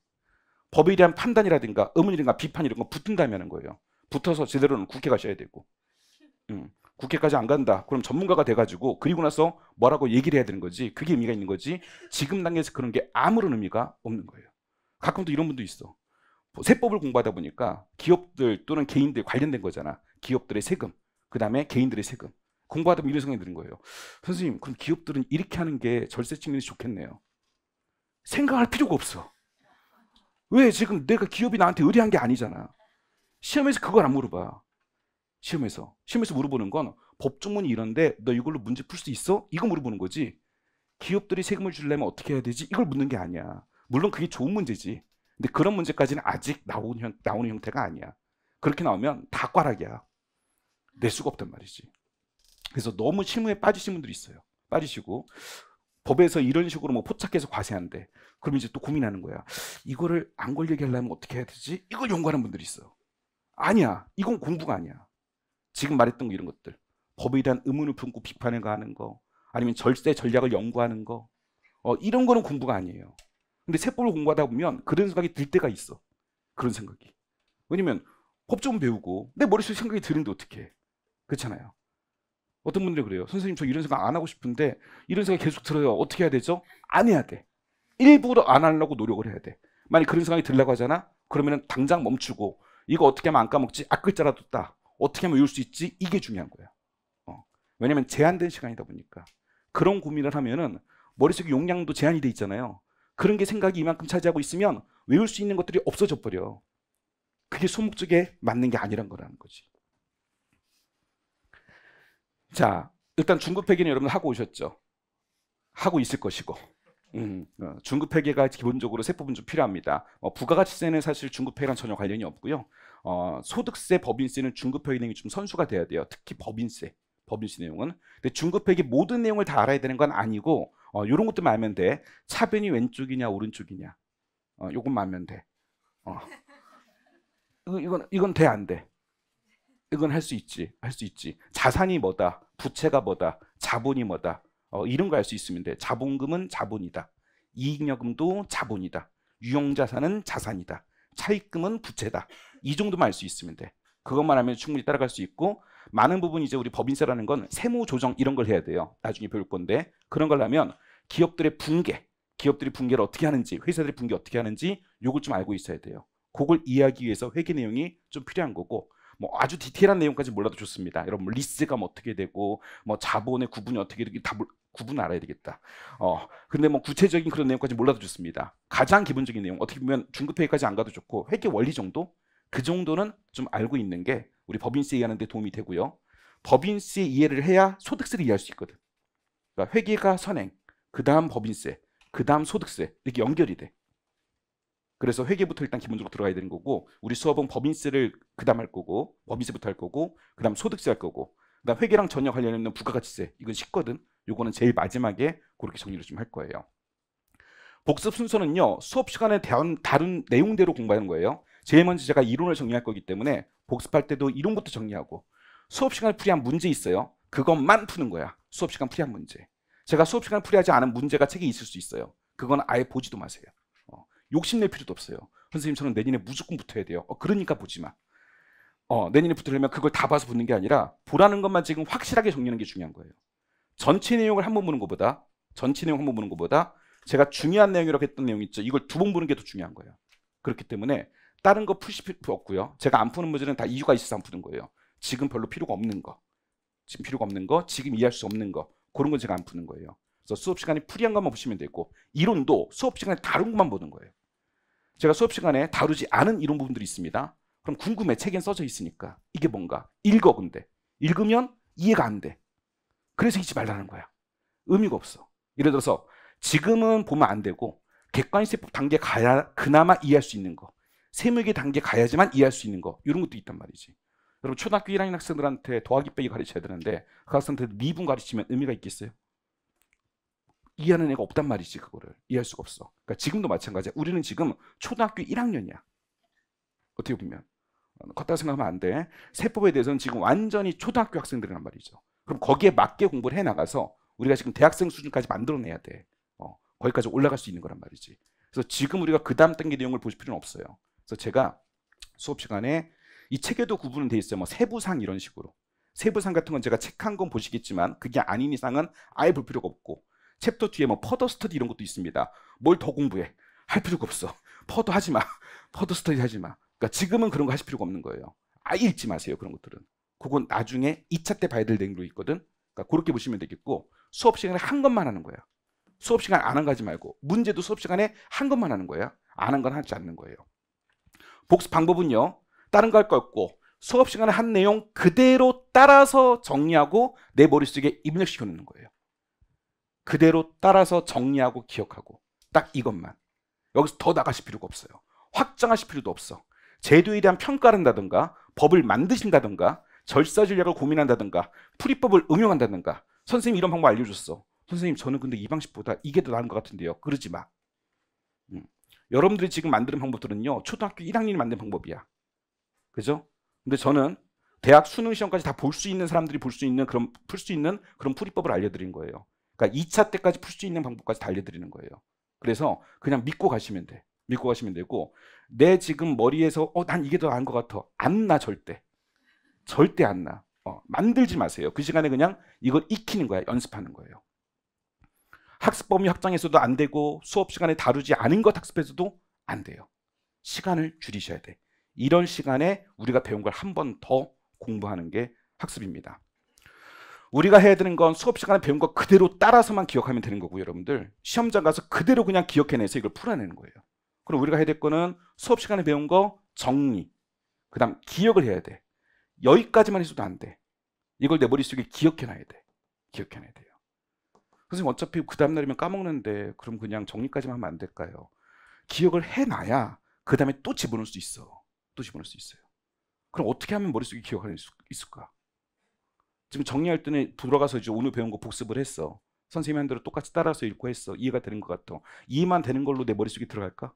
법에 대한 판단이라든가 의문이라든가 비판 이런 거 붙은다면 하는 거예요. 붙어서 제대로는 국회 가셔야 되고, 국회까지 안 간다 그럼 전문가가 돼가지고 그리고 나서 뭐라고 얘기를 해야 되는 거지. 그게 의미가 있는 거지. 지금 단계에서 그런 게 아무런 의미가 없는 거예요. 가끔 또 이런 분도 있어. 세법을 공부하다 보니까 기업들 또는 개인들 관련된 거잖아. 기업들의 세금, 그 다음에 개인들의 세금 공부하다 보면 이런 생각이 드는 거예요. 선생님, 그럼 기업들은 이렇게 하는 게 절세 측면에서 좋겠네요. 생각할 필요가 없어. 왜? 지금 내가 기업이 나한테 의뢰한 게 아니잖아. 시험에서 그걸 안 물어봐. 시험에서 물어보는 건 법조문이 이런데 너 이걸로 문제 풀 수 있어? 이거 물어보는 거지. 기업들이 세금을 주려면 어떻게 해야 되지? 이걸 묻는 게 아니야. 물론 그게 좋은 문제지. 근데 그런 문제까지는 아직 나오는 형태가 아니야. 그렇게 나오면 다 꽈락이야. 낼 수가 없단 말이지. 그래서 너무 실무에 빠지신 분들이 있어요. 빠지시고 법에서 이런 식으로 뭐 포착해서 과세한대. 그럼 이제 또 고민하는 거야. 이거를 안 걸리게 하려면 어떻게 해야 되지? 이걸 연구하는 분들이 있어. 아니야. 이건 공부가 아니야. 지금 말했던 거 이런 것들. 법에 대한 의문을 품고 비판을 가하는 거, 아니면 절세 전략을 연구하는 거, 이런 거는 공부가 아니에요. 근데 세법을 공부하다 보면 그런 생각이 들 때가 있어. 그런 생각이. 왜냐면 법조문 배우고 내 머릿속에 생각이 드는데 어떡해. 그렇잖아요. 어떤 분들이 그래요. 선생님, 저 이런 생각 안 하고 싶은데 이런 생각이 계속 들어요. 어떻게 해야 되죠? 안 해야 돼. 일부러 안 하려고 노력을 해야 돼. 만약 그런 생각이 들려고 하잖아? 그러면 당장 멈추고 이거 어떻게 하면 안 까먹지? 앞글자라도 따. 어떻게 하면 외울 수 있지? 이게 중요한 거야. 왜냐면 제한된 시간이다 보니까. 그런 고민을 하면은 머릿속 용량도 제한이 돼 있잖아요. 그런 게 생각이 이만큼 차지하고 있으면 외울 수 있는 것들이 없어져 버려. 그게 소목적에 맞는 게 아니란 거라는 거지. 자, 일단 중급회계는 여러분 하고 오셨죠? 하고 있을 것이고, 중급회계가 기본적으로 세법은 좀 필요합니다. 부가가치세는 사실 중급회계랑 전혀 관련이 없고요. 소득세, 법인세는 중급회계 내용이 좀 선수가 돼야 돼요. 특히 법인세 내용은. 근데 중급회계 모든 내용을 다 알아야 되는 건 아니고, 이런 것들만 알면 돼. 차변이 왼쪽이냐 오른쪽이냐, 요것만 알면 돼. 이건 돼 안 돼? 이건 할 수 있지. 자산이 뭐다, 부채가 뭐다, 자본이 뭐다, 이런 거 알 수 있으면 돼. 자본금은 자본이다. 이익여금도 자본이다. 유용자산은 자산이다. 차입금은 부채다. 이 정도만 알 수 있으면 돼. 그것만 하면 충분히 따라갈 수 있고, 많은 부분 이제 우리 법인세라는 건 세무 조정 이런 걸 해야 돼요. 나중에 배울 건데, 그런 걸 하면 기업들의 붕괴, 기업들이 붕괴를 어떻게 하는지, 회사들이 붕괴 어떻게 하는지 요걸 좀 알고 있어야 돼요. 그걸 이해하기 위해서 회계 내용이 좀 필요한 거고, 뭐 아주 디테일한 내용까지 몰라도 좋습니다. 여러분, 뭐 리스가 뭐 어떻게 되고, 뭐 자본의 구분이 어떻게 되고, 다 구분 알아야 되겠다. 근데 뭐 구체적인 그런 내용까지 몰라도 좋습니다. 가장 기본적인 내용, 어떻게 보면 중급회계까지 안 가도 좋고, 회계 원리 정도? 그 정도는 좀 알고 있는 게 우리 법인세 이해하는 데 도움이 되고요. 법인세 이해를 해야 소득세를 이해할 수 있거든. 그러니까 회계가 선행, 그 다음 법인세, 그 다음 소득세, 이렇게 연결이 돼. 그래서 회계부터 일단 기본적으로 들어가야 되는 거고, 우리 수업은 법인세를 그 다음 할 거고, 법인세부터 할 거고, 그 다음 소득세 할 거고, 그 다음 회계랑 전혀 관련 있는 부가가치세, 이건 쉽거든. 요거는 제일 마지막에 그렇게 정리를 좀 할 거예요. 복습 순서는요, 수업 시간에 다룬 내용대로 공부하는 거예요. 제일 먼저 제가 이론을 정리할 거기 때문에 복습할 때도 이론부터 정리하고, 수업 시간에 풀이한 문제 있어요. 그것만 푸는 거야. 수업 시간 풀이한 문제. 제가 수업 시간 풀이하지 않은 문제가 책에 있을 수 있어요. 그건 아예 보지도 마세요. 욕심낼 필요도 없어요. 선생님, 저는 내년에 무조건 붙어야 돼요. 그러니까 보지 마. 내년에 붙으려면 그걸 다 봐서 붙는 게 아니라 보라는 것만 지금 확실하게 정리하는 게 중요한 거예요. 전체 내용을 한 번 보는 것보다, 제가 중요한 내용이라고 했던 내용 있죠. 이걸 두 번 보는 게 더 중요한 거예요. 그렇기 때문에 다른 거 푸실 필요 없고요. 제가 안 푸는 문제는 다 이유가 있어서 안 푸는 거예요. 지금 별로 필요가 없는 거, 지금 이해할 수 없는 거, 그런 건 제가 안 푸는 거예요. 그래서 수업 시간에 풀이한 것만 보시면 되고, 이론도 수업 시간에 다른 것만 보는 거예요. 제가 수업 시간에 다루지 않은 이론 부분들이 있습니다. 그럼 궁금해. 책엔 써져 있으니까. 이게 뭔가? 읽어. 근데 읽으면 이해가 안 돼. 그래서 읽지 말라는 거야. 의미가 없어. 예를 들어서 지금은 보면 안 되고, 객관세법 단계 가야 그나마 이해할 수 있는 거, 세무회계 단계 가야지만 이해할 수 있는 거, 이런 것도 있단 말이지. 여러분, 초등학교 1학년 학생들한테 더하기 빼기 가르쳐야 되는데 그 학생한테 미분 가르치면 의미가 있겠어요? 이해하는 애가 없단 말이지. 그거를 이해할 수가 없어. 그러니까 지금도 마찬가지야. 우리는 지금 초등학교 1학년이야. 어떻게 보면 컸다고 생각하면 안 돼. 세법에 대해서는 지금 완전히 초등학교 학생들이란 말이죠. 그럼 거기에 맞게 공부를 해나가서 우리가 지금 대학생 수준까지 만들어내야 돼. 거기까지 올라갈 수 있는 거란 말이지. 그래서 지금 우리가 그 다음 단계 내용을 보실 필요는 없어요. 그래서 제가 수업 시간에 이 책에도 구분은 돼 있어요. 뭐 세부상 이런 식으로. 세부상 같은 건 제가 책 한 권 보시겠지만 그게 아닌 이상은 아예 볼 필요가 없고, 챕터 뒤에 뭐 퍼더 스터디 이런 것도 있습니다. 뭘 더 공부해? 할 필요가 없어. 퍼더 하지 마. 퍼더 스터디 하지 마. 그러니까 지금은 그런 거 하실 필요가 없는 거예요. 아예 읽지 마세요. 그런 것들은. 그건 나중에 2차 때 봐야 될 내용도 있거든. 그러니까 그렇게 보시면 되겠고, 수업 시간에 한 것만 하는 거야. 수업 시간 안 한 거 하지 말고, 문제도 수업 시간에 한 것만 하는 거야. 안 한 건 하지 않는 거예요. 복습 방법은요, 다른 거 할 거 없고 수업 시간에 한 내용 그대로 따라서 정리하고 내 머릿속에 입력시켜 놓는 거예요. 그대로 따라서 정리하고 기억하고, 딱 이것만. 여기서 더 나가실 필요가 없어요. 확장하실 필요도 없어. 제도에 대한 평가를 한다든가, 법을 만드신다든가, 절사전략을 고민한다든가, 풀이법을 응용한다든가, 선생님 이런 방법 알려줬어. 선생님, 저는 근데 이 방식보다 이게 더 나은 것 같은데요. 그러지 마. 여러분들이 지금 만드는 방법들은요, 초등학교 1학년이 만든 방법이야. 그죠? 근데 저는 대학 수능 시험까지 다 볼 수 있는 사람들이 풀 수 있는 그런 풀이법을 알려드린 거예요. 그러니까 2차 때까지 풀 수 있는 방법까지 다 알려드리는 거예요. 그래서 그냥 믿고 가시면 돼. 믿고 가시면 되고, 내 지금 머리에서 난 이게 더 나은 것 같아. 안 나, 절대. 절대 안 나. 만들지 마세요. 그 시간에 그냥 이걸 익히는 거야. 연습하는 거예요. 학습 범위 확장해서도 안 되고, 수업 시간에 다루지 않은 것 학습해서도 안 돼요. 시간을 줄이셔야 돼. 이런 시간에 우리가 배운 걸 한 번 더 공부하는 게 학습입니다. 우리가 해야 되는 건 수업 시간에 배운 거 그대로 따라서만 기억하면 되는 거고요. 여러분들, 시험장 가서 그대로 그냥 기억해내서 이걸 풀어내는 거예요. 그럼 우리가 해야 될 거는 수업 시간에 배운 거 정리, 그 다음 기억을 해야 돼. 여기까지만 해서도 안 돼. 이걸 내 머릿속에 기억해놔야 돼. 기억해놔야 돼요. 선생님, 어차피 그 다음날이면 까먹는데 그럼 그냥 정리까지만 하면 안 될까요? 기억을 해놔야 그 다음에 또 집어넣을 수 있어. 또 집어넣을 수 있어요. 그럼 어떻게 하면 머릿속에 기억할 수 있을까? 지금 정리할 때는 들어가서 이제 오늘 배운 거 복습을 했어. 선생님 한 대로 똑같이 따라서 읽고 했어. 이해가 되는 것 같아. 이해만 되는 걸로 내 머릿속에 들어갈까?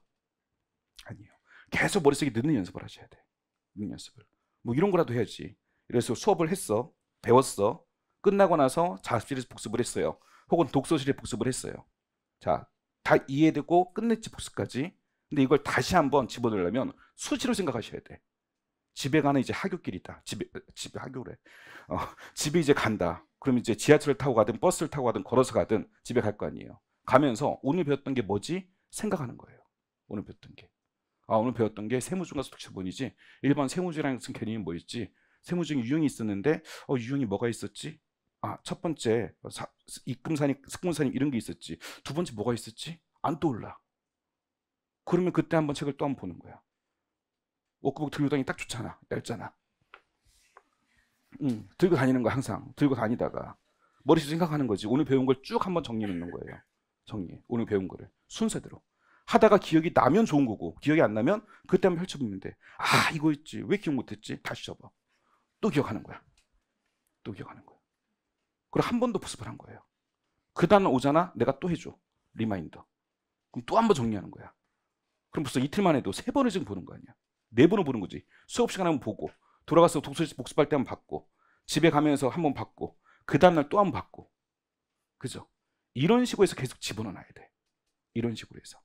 아니에요. 계속 머릿속에 넣는 연습을 하셔야 돼. 넣는 연습을. 뭐 이런 거라도 해야지. 그래서 수업을 했어. 배웠어. 끝나고 나서 자습실에서 복습을 했어요. 혹은 독서실에 복습을 했어요. 자, 다 이해되고 끝냈지, 복습까지. 근데 이걸 다시 한번 집어넣으려면 수시로 생각하셔야 돼. 집에 가는 이제 하굣길이다. 집에 하교래. 집에 이제 간다. 그럼 이제 지하철을 타고 가든 버스를 타고 가든 걸어서 가든 집에 갈 거 아니에요. 가면서 오늘 배웠던 게 뭐지? 생각하는 거예요. 오늘 배웠던 게. 오늘 배웠던 게 세무중과 소득세본이지. 1번 세무주라는 개념이 뭐였지? 세무중에 유형이 있었는데 유형이 뭐가 있었지? 첫 번째 입금산입, 승무산입 이런 게 있었지. 두 번째 뭐가 있었지? 안 떠올라. 그러면 그때 한번 책을 또 한번 보는 거야. 워크북 들고 다니기 딱 좋잖아. 얇잖아. 들고 다니는 거 항상 들고 다니다가 머릿속에 생각하는 거지. 오늘 배운 걸 쭉 한번 정리해 놓는 거예요. 정리. 오늘 배운 거를 순서대로. 하다가 기억이 나면 좋은 거고 기억이 안 나면 그때 한번 펼쳐보면 돼. 이거 있지. 왜 기억 못했지? 다시 접어. 또 기억하는 거야. 또 기억하는 거야. 그리고 한 번 더 복습을 한 거예요. 그 다음 오잖아. 내가 또 해줘. 리마인더. 그럼 또 한 번 정리하는 거야. 그럼 벌써 이틀만 해도 3번을 지금 보는 거 아니야. 4번을 보는 거지. 수업 시간에 한번 보고 돌아가서 독서실 복습할 때 한번 받고 집에 가면서 한번 받고 그 다음날 또 한번 받고. 그죠? 이런 식으로 해서 계속 집어넣어놔야 돼. 이런 식으로 해서.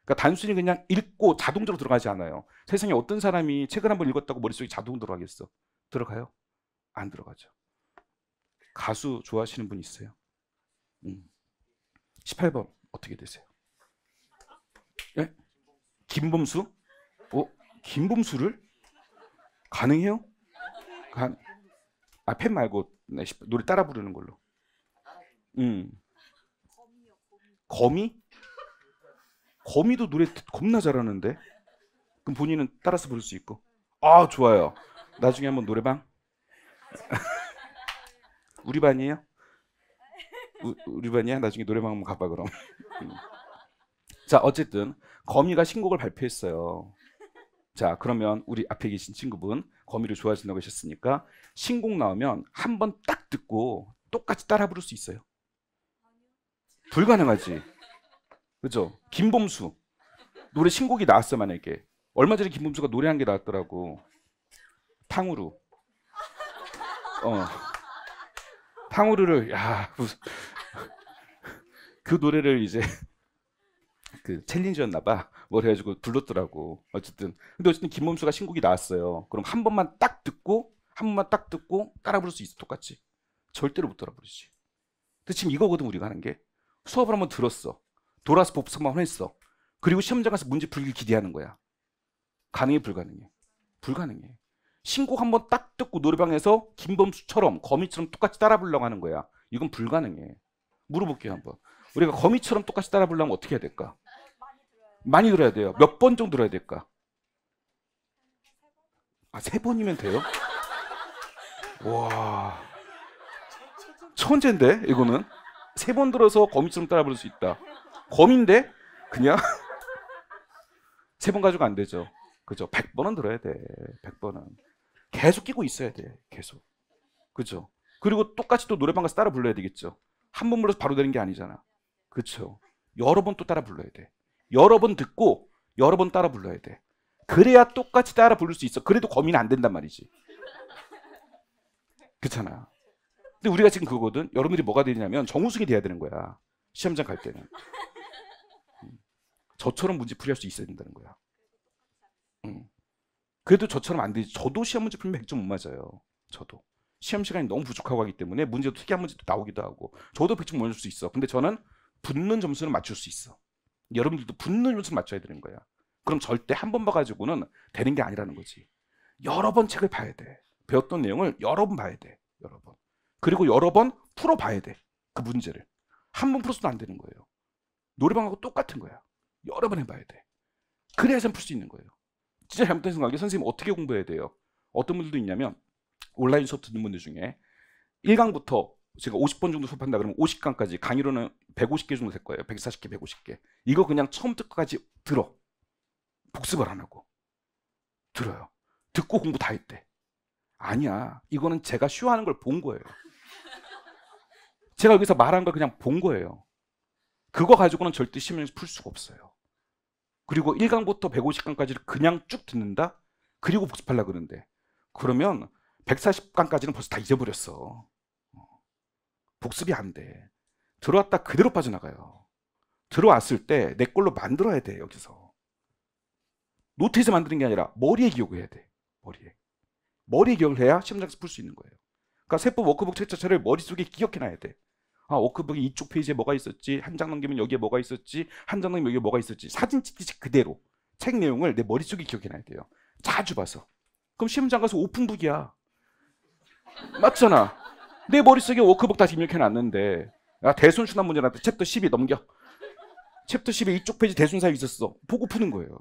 그러니까 단순히 그냥 읽고 자동적으로 들어가지 않아요. 세상에 어떤 사람이 책을 한번 읽었다고 머릿속에 자동으로 들어가겠어? 들어가요? 안 들어가죠. 가수 좋아하시는 분 있어요? 18번 어떻게 되세요? 예? 김범수? 김범수를? 가능해요? 팬 말고 노래 따라 부르는 걸로. 거미? 거미도 노래 겁나 잘하는데? 그럼 본인은 따라서 부를 수 있고. 좋아요. 나중에 한번 노래방? 우리 반이에요? 우리 반이야? 나중에 노래방 한번 가봐 그럼. 자, 어쨌든 거미가 신곡을 발표했어요. 자, 그러면 우리 앞에 계신 친구분 거미를 좋아하신다고 하셨으니까 신곡 나오면 한 번 딱 듣고 똑같이 따라 부를 수 있어요? 불가능하지. 그죠? 김범수 노래 신곡이 나왔어. 만약에 얼마 전에 김범수가 노래한 게 나왔더라고. 탕후루. 탕후루를 그 노래를 이제 그 챌린저였나봐. 뭘 해가지고 불렀더라고. 어쨌든 김범수가 신곡이 나왔어요. 그럼 한 번만 딱 듣고 따라 부를 수 있어. 똑같이. 절대로 못 따라 부르지. 근데 지금 이거거든. 우리가 하는 게 수업을 한번 들었어. 돌아서 복습만 했어. 그리고 시험장 가서 문제 풀기를 기대하는 거야. 가능해? 불가능해? 불가능해. 신곡 한번 딱 듣고 노래방에서 김범수처럼 거미처럼 똑같이 따라 부르려고 하는 거야. 이건 불가능해. 물어볼게요 한번. 우리가 거미처럼 똑같이 따라 부르려면 어떻게 해야 될까? 많이 들어야 돼요. 몇 번 정도 들어야 될까? 3번이면 돼요? 와, 천재인데 이거는. 3번 들어서 거미처럼 따라 부를 수 있다. 거미인데 그냥 3번 가지고 안 되죠. 그죠? 100번은 들어야 돼. 100번은 계속 끼고 있어야 돼. 계속. 그죠? 그리고 똑같이 또 노래방 가서 따라 불러야 되겠죠. 한 번 불러서 바로 되는 게 아니잖아. 그렇죠? 여러 번 또 따라 불러야 돼. 여러 번 듣고 여러 번 따라 불러야 돼. 그래야 똑같이 따라 부를 수 있어. 그래도 거미는 안 된단 말이지. 그렇잖아. 근데 우리가 지금 그거거든. 여러분들이 뭐가 되냐면 정우승이 돼야 되는 거야. 시험장 갈 때는. 저처럼 문제 풀이할 수 있어야 된다는 거야. 그래도 저처럼 안 되지. 저도 시험 문제 풀면 100점 못 맞아요. 저도. 시험 시간이 너무 부족하고 하기 때문에 문제도 특이한 문제도 나오기도 하고. 저도 100점 못 맞을 수 있어. 근데 저는 붙는 점수는 맞출 수 있어. 여러분들도 붙는 점수를 맞춰야 되는 거야. 그럼 절대 한 번 봐가지고는 되는 게 아니라는 거지. 여러 번 책을 봐야 돼. 배웠던 내용을 여러 번 봐야 돼. 여러 번. 그리고 여러 번 풀어봐야 돼. 그 문제를. 한 번 풀어서도 안 되는 거예요. 노래방하고 똑같은 거야. 여러 번 해봐야 돼. 그래야지 풀 수 있는 거예요. 진짜 잘못된 생각에 선생님 어떻게 공부해야 돼요? 어떤 분들도 있냐면 온라인 수업 듣는 분들 중에 1강부터 제가 50번 정도 수업한다 그러면 50강까지 강의로는 150개 정도 될 거예요. 140개, 150개. 이거 그냥 처음부터 끝까지 들어. 복습을 안 하고. 들어요. 듣고 공부 다 했대. 아니야. 이거는 제가 쉬워하는 걸 본 거예요. 제가 여기서 말한 걸 그냥 본 거예요. 그거 가지고는 절대 시험에서 풀 수가 없어요. 그리고 1강부터 150강까지를 그냥 쭉 듣는다? 그리고 복습하려고 그러는데 그러면 140강까지는 벌써 다 잊어버렸어. 복습이 안 돼. 들어왔다 그대로 빠져나가요. 들어왔을 때 내 걸로 만들어야 돼. 여기서. 노트에서 만드는 게 아니라 머리에 기억을 해야 돼. 머리에. 머리 기억을 해야 시험 장에서 풀 수 있는 거예요. 그러니까 세법 워크북 책 자체를 머릿속에 기억해놔야 돼. 아, 워크북이 이쪽 페이지에 뭐가 있었지, 한 장 넘기면 여기에 뭐가 있었지, 한 장 넘기면 여기에 뭐가 있었지, 사진 찍듯이 그대로 책 내용을 내 머릿속에 기억해놔야 돼요. 자주 봐서. 그럼 시험장 가서 오픈북이야. 맞잖아. 내 머릿속에 워크북 다 입력해놨는데, 야, 대순수난 문제 나한테 챕터 12 넘겨. 챕터 10에 이쪽 페이지 대순사에 있었어. 보고 푸는 거예요.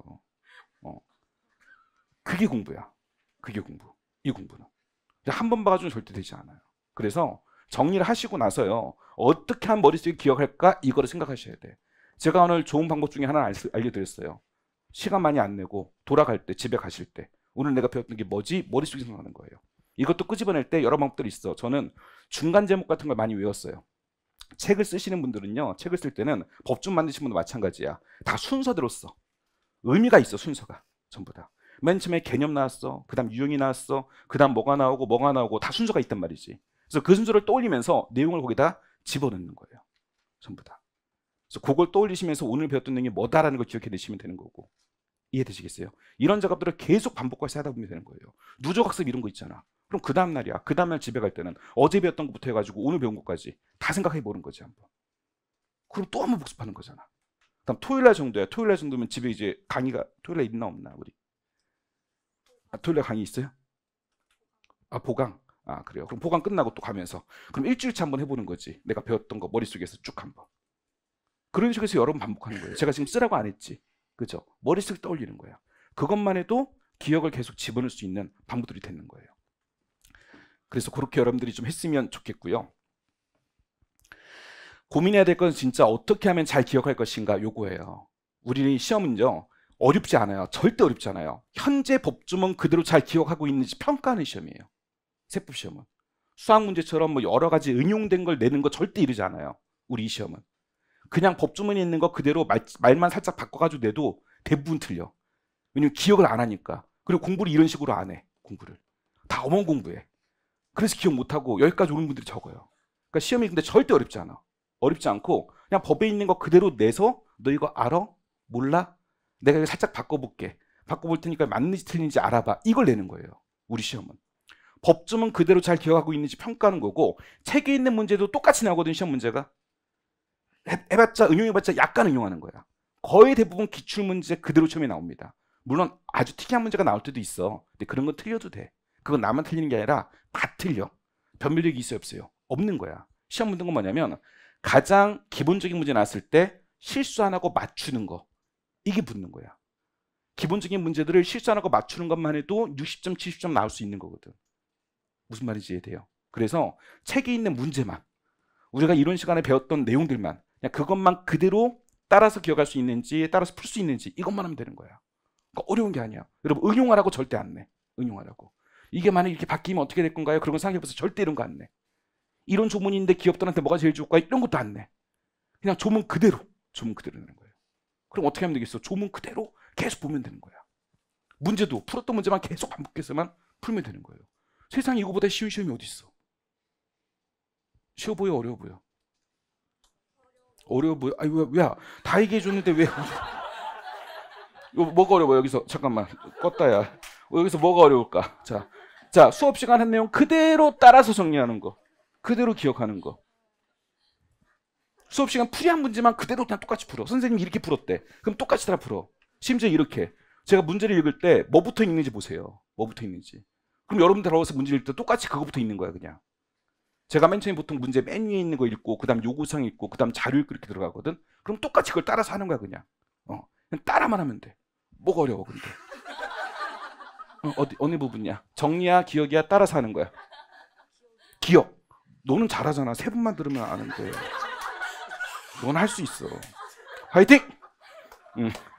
그게 공부야. 그게 공부. 이 공부는. 한 번 봐가지고는 절대 되지 않아요. 그래서 정리를 하시고 나서요, 어떻게 하면 머릿속에 기억할까? 이거를 생각하셔야 돼. 제가 오늘 좋은 방법 중에 하나 알려드렸어요. 시간 많이 안 내고 돌아갈 때, 집에 가실 때 오늘 내가 배웠던 게 뭐지? 머릿속에 생각하는 거예요. 이것도 끄집어낼 때 여러 방법들이 있어. 저는 중간 제목 같은 걸 많이 외웠어요. 책을 쓰시는 분들은요, 책을 쓸 때는 법좀 만드시는 분도 마찬가지야. 다 순서대로 써. 의미가 있어. 순서가 전부 다. 맨 처음에 개념 나왔어, 그 다음 유형이 나왔어, 그 다음 뭐가 나오고 다 순서가 있단 말이지. 그래서 그 순서를 떠올리면서 내용을 거기다 집어넣는 거예요. 전부 다. 그래서 그걸 떠올리시면서 오늘 배웠던 내용이 뭐다라는 걸 기억해내시면 되는 거고. 이해되시겠어요? 이런 작업들을 계속 반복해서 하다 보면 되는 거예요. 누적학습 이런 거 있잖아. 그럼 그 다음날이야. 그 다음날 집에 갈 때는 어제 배웠던 것부터 해가지고 오늘 배운 것까지 다 생각해보는 거지 한번. 그럼 또 한번 복습하는 거잖아. 그다음 토요일날 정도야. 토요일날 정도면 집에 이제 강의가 토요일날 있나 없나 우리? 아, 토요일날 강의 있어요? 아, 보강. 아, 그래요. 그럼 보강 끝나고 또 가면서 그럼 일주일치 한번 해보는 거지. 내가 배웠던 거 머릿속에서 쭉 한번. 그런 식으로 해서 여러 번 반복하는 거예요. 제가 지금 쓰라고 안 했지. 그죠? 머릿속에 떠올리는 거야. 그것만 해도 기억을 계속 집어넣을 수 있는 방법들이 되는 거예요. 그래서 그렇게 여러분들이 좀 했으면 좋겠고요. 고민해야 될 건 진짜 어떻게 하면 잘 기억할 것인가 요거예요. 우리는 시험은요, 어렵지 않아요. 절대 어렵지 않아요. 현재 법조문 그대로 잘 기억하고 있는지 평가하는 시험이에요. 세법 시험은. 수학 문제처럼 뭐 여러 가지 응용된 걸 내는 거 절대 이러지 않아요. 우리 이 시험은. 그냥 법조문에 있는 거 그대로 말만 살짝 바꿔가지고 내도 대부분 틀려. 왜냐면 기억을 안 하니까. 그리고 공부를 이런 식으로 안 해. 공부를. 다 어머 공부해. 그래서 기억 못하고 여기까지 오는 분들이 적어요. 그러니까 시험이 근데 절대 어렵지 않아. 어렵지 않고 그냥 법에 있는 거 그대로 내서 너 이거 알아? 몰라? 내가 이거 살짝 바꿔볼게. 바꿔볼 테니까 맞는지 틀린지 알아봐. 이걸 내는 거예요. 우리 시험은. 법조문 그대로 잘 기억하고 있는지 평가하는 거고, 책에 있는 문제도 똑같이 나오거든. 시험 문제가. 해봤자 응용해봤자 약간 응용하는 거야. 거의 대부분 기출문제 그대로 시험에 나옵니다. 물론 아주 특이한 문제가 나올 때도 있어. 근데 그런 건 틀려도 돼. 그건 나만 틀리는 게 아니라 다 틀려. 변별력이 있어요 없어요? 없는 거야. 시험 문제가 뭐냐면 가장 기본적인 문제 나왔을 때 실수 안 하고 맞추는 거, 이게 붙는 거야. 기본적인 문제들을 실수 안 하고 맞추는 것만 해도 60점 70점 나올 수 있는 거거든. 무슨 말인지 이해돼요? 그래서 책에 있는 문제만, 우리가 이런 시간에 배웠던 내용들만, 그냥 그것만 그대로 따라서 기억할 수 있는지, 따라서 풀 수 있는지, 이것만 하면 되는 거야. 그러니까 어려운 게 아니야. 여러분 응용하라고 절대 안 내. 응용하라고. 이게 만약에 이렇게 바뀌면 어떻게 될 건가요? 그런 거 생각해보세요. 절대 이런 거 안 내. 이런 조문인데 기업들한테 뭐가 제일 좋을까? 이런 것도 안 내. 그냥 조문 그대로 내는 거예요. 그럼 어떻게 하면 되겠어? 조문 그대로 계속 보면 되는 거야. 문제도 풀었던 문제만 계속 반복해서만 풀면 되는 거예요. 세상에 이거보다 쉬운 시험이 어디 있어? 쉬워 보여, 어려워 보여? 어려워 보여? 아니 왜? 다 얘기해 줬는데 왜? 이거 뭐가 어려워? 여기서 잠깐만 껐다야. 여기서 뭐가 어려울까? 자, 수업 시간 한 내용 그대로 따라서 정리하는 거, 그대로 기억하는 거. 수업 시간 풀이한 문제만 그대로 그냥 똑같이 풀어. 선생님이 이렇게 풀었대. 그럼 똑같이 다 풀어. 심지어 이렇게. 제가 문제를 읽을 때 뭐부터 읽는지 보세요. 뭐부터 읽는지. 그럼 여러분들 들어와서 문제 읽을 때 똑같이 그거부터 읽는 거야 그냥. 제가 맨 처음에 보통 문제 맨 위에 있는 거 읽고, 그 다음 요구사항 읽고, 그 다음 자료 읽고 이렇게 들어가거든. 그럼 똑같이 그걸 따라서 하는 거야 그냥. 그냥 따라만 하면 돼. 뭐가 어려워 근데. 어느 부분이야? 정리야, 기억이야, 따라서 하는 거야. 기억. 너는 잘하잖아. 3번만 들으면 아는데. 넌 할 수 있어. 화이팅!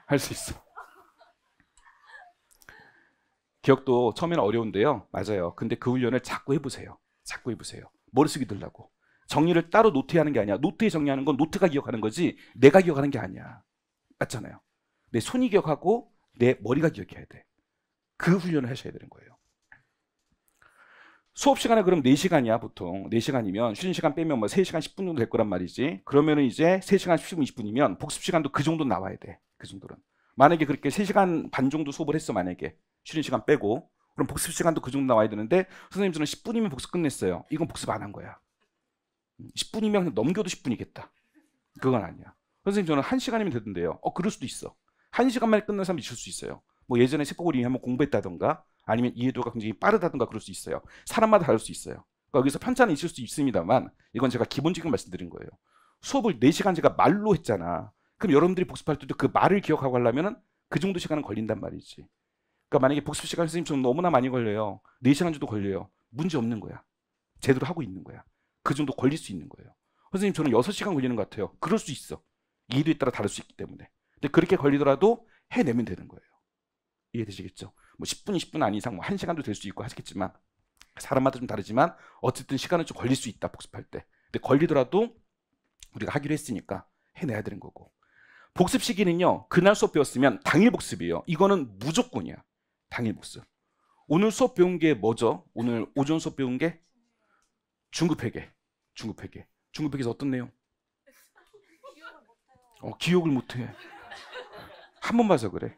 할 수 있어. 기억도 처음에는 어려운데요. 맞아요. 근데 그 훈련을 자꾸 해보세요. 자꾸 해보세요. 머릿속에 들라고. 정리를 따로 노트에 하는 게 아니야. 노트에 정리하는 건 노트가 기억하는 거지 내가 기억하는 게 아니야. 맞잖아요. 내 손이 기억하고 내 머리가 기억해야 돼. 그 훈련을 하셔야 되는 거예요. 수업 시간에 그럼 4시간이야 보통. 4시간이면 쉬는 시간 빼면 뭐 3시간 10분 정도 될 거란 말이지. 그러면은 이제 3시간 10분 20분이면 복습 시간도 그 정도 나와야 돼. 그 정도는. 만약에 그렇게 3시간 반 정도 수업을 했어 만약에 쉬는 시간 빼고 그럼 복습 시간도 그 정도 나와야 되는데 선생님 저는 10분이면 복습 끝냈어요. 이건 복습 안 한 거야. 10분이면 그냥 넘겨도 10분이겠다. 그건 아니야. 선생님 저는 1시간이면 되던데요. 그럴 수도 있어. 1시간 만에 끝난 사람이 있을 수 있어요. 뭐 예전에 세법을 이미 한번 공부했다던가 아니면 이해도가 굉장히 빠르다던가 그럴 수 있어요. 사람마다 다를 수 있어요. 그러니까 여기서 편차는 있을 수 있습니다만 이건 제가 기본적인 말씀드린 거예요. 수업을 4시간 제가 말로 했잖아. 그럼 여러분들이 복습할 때도 그 말을 기억하고 하려면 그 정도 시간은 걸린단 말이지. 그러니까 만약에 복습 시간 선생님 좀 너무나 많이 걸려요. 4시간 정도 걸려요. 문제 없는 거야. 제대로 하고 있는 거야. 그 정도 걸릴 수 있는 거예요. 선생님 저는 6시간 걸리는 것 같아요. 그럴 수 있어. 이해도에 따라 다를 수 있기 때문에. 근데 그렇게 걸리더라도 해내면 되는 거예요. 이해되시겠죠? 뭐 10분, 20분 아니 이상 뭐 1시간도 될 수 있고 하시겠지만 사람마다 좀 다르지만 어쨌든 시간은 좀 걸릴 수 있다 복습할 때. 근데 걸리더라도 우리가 하기로 했으니까 해내야 되는 거고. 복습 시기는요. 그날 수업 배웠으면 당일 복습이에요. 이거는 무조건이야. 당일 복습. 오늘 수업 배운 게 뭐죠? 오늘 오전 수업 배운 게 중급회계. 중급회계에서 어떤 내용? 기억을 못해. 한 번 봐서 그래.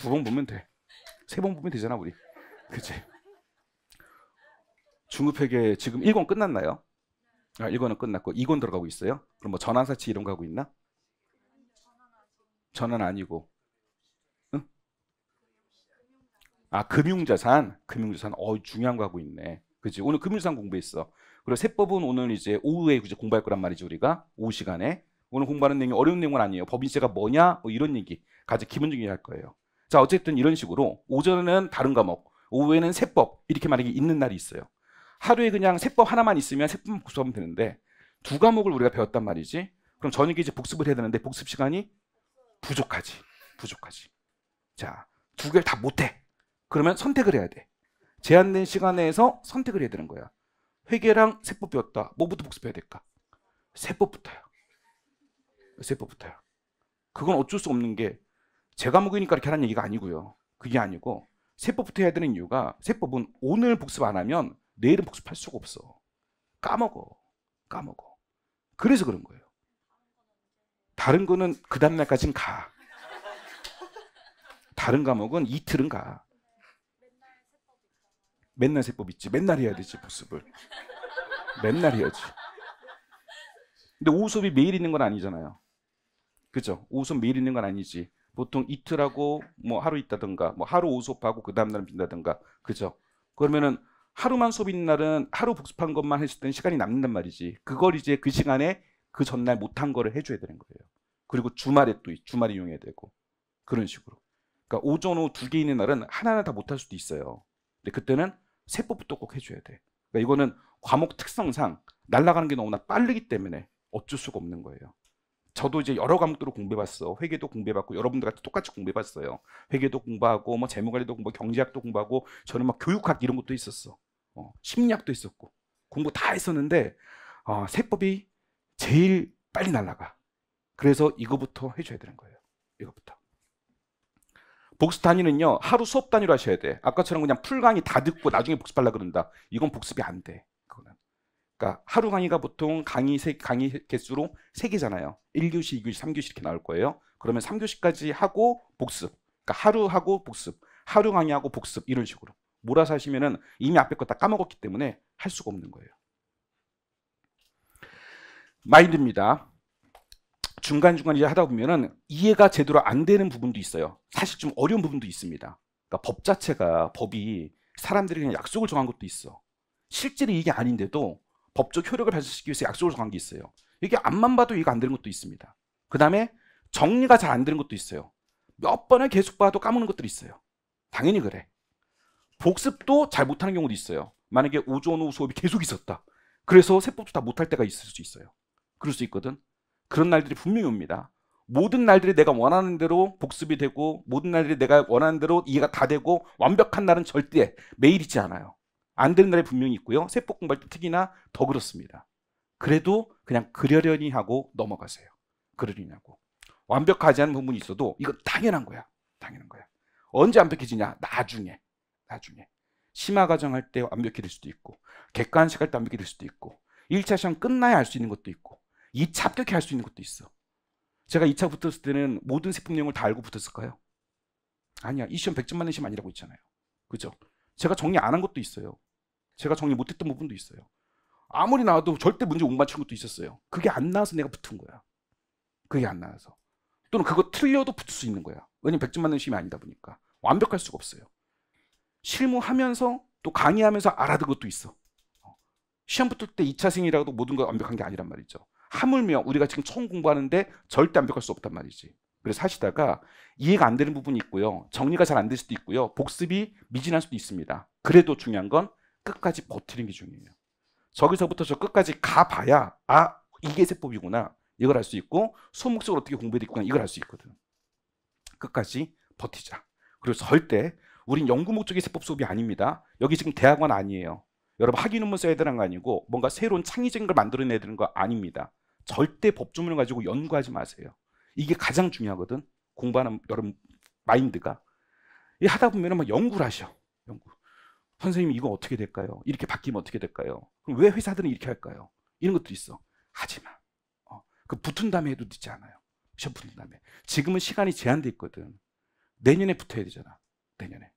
2번 보면 돼. 3번 보면 되잖아 우리. 그치? 중급회계 지금 1권 끝났나요? 1권은 끝났고 2권 들어가고 있어요? 그럼 뭐 전환사치 이런 거 하고 있나? 전환 아니고 응? 금융자산 중요한 거 하고 있네. 그치? 오늘 금융자산 공부했어. 그리고 세법은 오늘 이제 오후에 이제 공부할 거란 말이죠. 우리가 오후 시간에 오늘 공부하는 내용이 어려운 내용은 아니에요. 법인세가 뭐냐 뭐 이런 얘기 가장 기본적인 얘기 할 거예요. 자 어쨌든 이런 식으로 오전에는 다른 과목, 오후에는 세법 이렇게 만약에 있는 날이 있어요. 하루에 그냥 세법 하나만 있으면 세법 복습하면 되는데 2과목을 우리가 배웠단 말이지. 그럼 저녁에 이제 복습을 해야 되는데 복습 시간이 부족하지. 자, 2개를 다 못해. 그러면 선택을 해야 돼. 제한된 시간 내에서 선택을 해야 되는 거야. 회계랑 세법 배웠다. 뭐부터 복습해야 될까? 세법부터요. 그건 어쩔 수 없는 게 제 과목이니까 이렇게 하는 얘기가 아니고요. 그게 아니고 세법부터 해야 되는 이유가 세법은 오늘 복습 안 하면 내일은 복습할 수가 없어. 까먹어. 그래서 그런 거예요. 다른 거는 그 다음날까지는 가. 다른 과목은 이틀은 가. 맨날 세법 있지. 맨날 해야 되지 복습을. 맨날 해야지. 근데 오후 수업이 매일 있는 건 아니잖아요. 그죠? 오후 수업 매일 있는 건 아니지. 보통 이틀하고 뭐 하루 있다든가 뭐 하루 오후 수업하고 그 다음날은 빈다든가. 그죠? 그러면은 하루만 수업 있는 날은 하루 복습한 것만 했을 때는 시간이 남는단 말이지. 그걸 이제 그 시간에 그 전날 못한 거를 해줘야 되는 거예요. 그리고 주말에 이용해야 되고 그런 식으로. 그러니까 오전 오후 2개 있는 날은 하나하나 다 못할 수도 있어요. 근데 그때는 세법부터 꼭 해줘야 돼. 그러니까 이거는 과목 특성상 날아가는 게 너무나 빠르기 때문에 어쩔 수가 없는 거예요. 저도 이제 여러 과목들을 공부해봤어. 회계도 공부해봤고 여러분들 같이 똑같이 공부해봤어요. 회계도 공부하고 뭐 재무관리도 공부하고 경제학도 공부하고 저는 막 교육학 이런 것도 있었어. 심리학도 있었고 공부 다 했었는데 세법이 제일 빨리 날아가. 그래서 이거부터 해줘야 되는 거예요. 이거부터. 복습 단위는요. 하루 수업 단위로 하셔야 돼. 아까처럼 그냥 풀 강의 다 듣고 나중에 복습하려고 그런다. 이건 복습이 안 돼. 그거는. 그러니까 하루 강의가 보통 강의 개수로 3개잖아요. 1교시, 2교시, 3교시 이렇게 나올 거예요. 그러면 3교시까지 하고 복습. 그러니까 하루 하고 복습. 하루 강의하고 복습 이런 식으로. 몰아서 하시면은 이미 앞에 거 다 까먹었기 때문에 할 수가 없는 거예요. 마인드입니다. 중간중간 이제 하다 보면은 이해가 제대로 안 되는 부분도 있어요. 사실 좀 어려운 부분도 있습니다. 그러니까 법 자체가 법이 사람들이 그냥 약속을 정한 것도 있어. 실제로 이게 아닌데도 법적 효력을 발생시키기 위해서 약속을 정한 게 있어요. 이게 앞만 봐도 이해가 안 되는 것도 있습니다. 그 다음에 정리가 잘 안 되는 것도 있어요. 몇 번을 계속 봐도 까먹는 것들이 있어요. 당연히 그래. 복습도 잘 못하는 경우도 있어요. 만약에 오전 오후 수업이 계속 있었다. 그래서 세법도 다 못할 때가 있을 수 있어요. 그럴 수 있거든. 그런 날들이 분명히 옵니다. 모든 날들이 내가 원하는 대로 복습이 되고 모든 날들이 내가 원하는 대로 이해가 다 되고 완벽한 날은 절대 매일 있지 않아요. 안 되는 날이 분명히 있고요. 세법 공부할 때 특히나 더 그렇습니다. 그래도 그냥 그러려니 하고 넘어가세요. 그러려니 하고. 완벽하지 않은 부분이 있어도 이건 당연한 거야. 언제 완벽해지냐? 나중에. 심화 과정 할 때 완벽히 될 수도 있고 객관식 할 때 완벽히 될 수도 있고 1차 시험 끝나야 알 수 있는 것도 있고 2차 합격해 할 수 있는 것도 있어. 제가 2차 붙었을 때는 모든 세법 내용을 다 알고 붙었을까요? 아니야. 이 시험 100점 맞는 시험 아니라고 있잖아요. 그죠? 제가 정리 안 한 것도 있어요. 제가 정리 못했던 부분도 있어요. 아무리 나와도 절대 문제 못 맞춘 것도 있었어요. 그게 안 나와서 내가 붙은 거야. 그게 안 나와서. 또는 그거 틀려도 붙을 수 있는 거야. 왜냐면 100점 맞는 시험이 아니다 보니까. 완벽할 수가 없어요. 실무하면서 또 강의하면서 알아둔 것도 있어. 시험 붙을 때 2차생이라도 모든 거 완벽한 게 아니란 말이죠. 하물며 우리가 지금 처음 공부하는데 절대 완벽할 수 없단 말이지. 그래서 하시다가 이해가 안 되는 부분이 있고요. 정리가 잘 안 될 수도 있고요. 복습이 미진할 수도 있습니다. 그래도 중요한 건 끝까지 버티는 게 중요해요. 저기서부터 저 끝까지 가봐야 이게 세법이구나. 이걸 알 수 있고 수업 목적을 어떻게 공부해야 되겠구나. 이걸 알 수 있거든. 끝까지 버티자. 그리고 절대 우린 연구 목적의 세법 수업이 아닙니다. 여기 지금 대학원 아니에요. 여러분 학위 논문 써야 되는 거 아니고 뭔가 새로운 창의적인 걸 만들어내야 되는 거 아닙니다. 절대 법조문을 가지고 연구하지 마세요. 이게 가장 중요하거든. 공부하는 여러분 마인드가. 이 하다 보면 막 연구를 하셔. 연구. 선생님 이거 어떻게 될까요? 이렇게 바뀌면 어떻게 될까요? 그럼 왜 회사들은 이렇게 할까요? 이런 것들이 있어. 하지 마. 그 붙은 다음에 해도 늦지 않아요. 시험 붙은 다음에. 지금은 시간이 제한돼 있거든. 내년에 붙어야 되잖아. 내년에.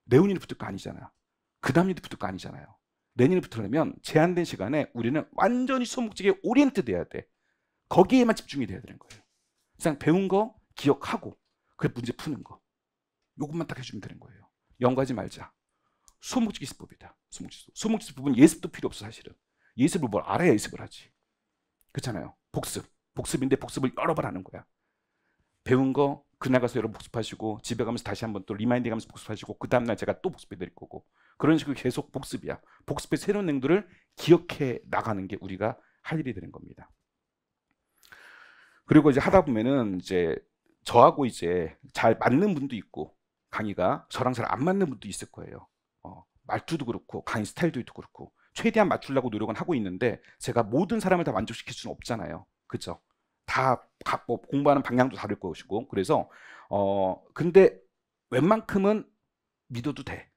내후년에 붙을 거 아니잖아. 그 다음 년에 붙을 거 아니잖아요. 내년에 붙으려면 제한된 시간에 우리는 완전히 수업 목적에 오리엔트 돼야 돼. 거기에만 집중이 돼야 되는 거예요. 그냥 배운 거 기억하고 그 문제 푸는 거. 요것만 딱 해주면 되는 거예요. 연구하지 말자. 수업 목적 예습법이다. 수업 목적 예습법은 예습도 필요 없어 사실은. 예습을 뭘 알아야 예습을 하지. 그렇잖아요. 복습인데 복습을 여러 번 하는 거야. 배운 거 그날 가서 여러 번 복습하시고 집에 가면서 다시 한번 또 리마인딩하면서 복습하시고 그 다음날 제가 또 복습해 드릴 거고 그런 식으로 계속 복습이야. 복습의 새로운 행동들을 기억해 나가는 게 우리가 할 일이 되는 겁니다. 그리고 이제 하다 보면은 이제 저하고 이제 잘 맞는 분도 있고 강의가 저랑 잘 안 맞는 분도 있을 거예요. 말투도 그렇고 강의 스타일도 그렇고 최대한 맞추려고 노력은 하고 있는데 제가 모든 사람을 다 만족시킬 수는 없잖아요. 그렇죠? 다 공부하는 방향도 다를 것이고 그래서 근데 웬만큼은 믿어도 돼.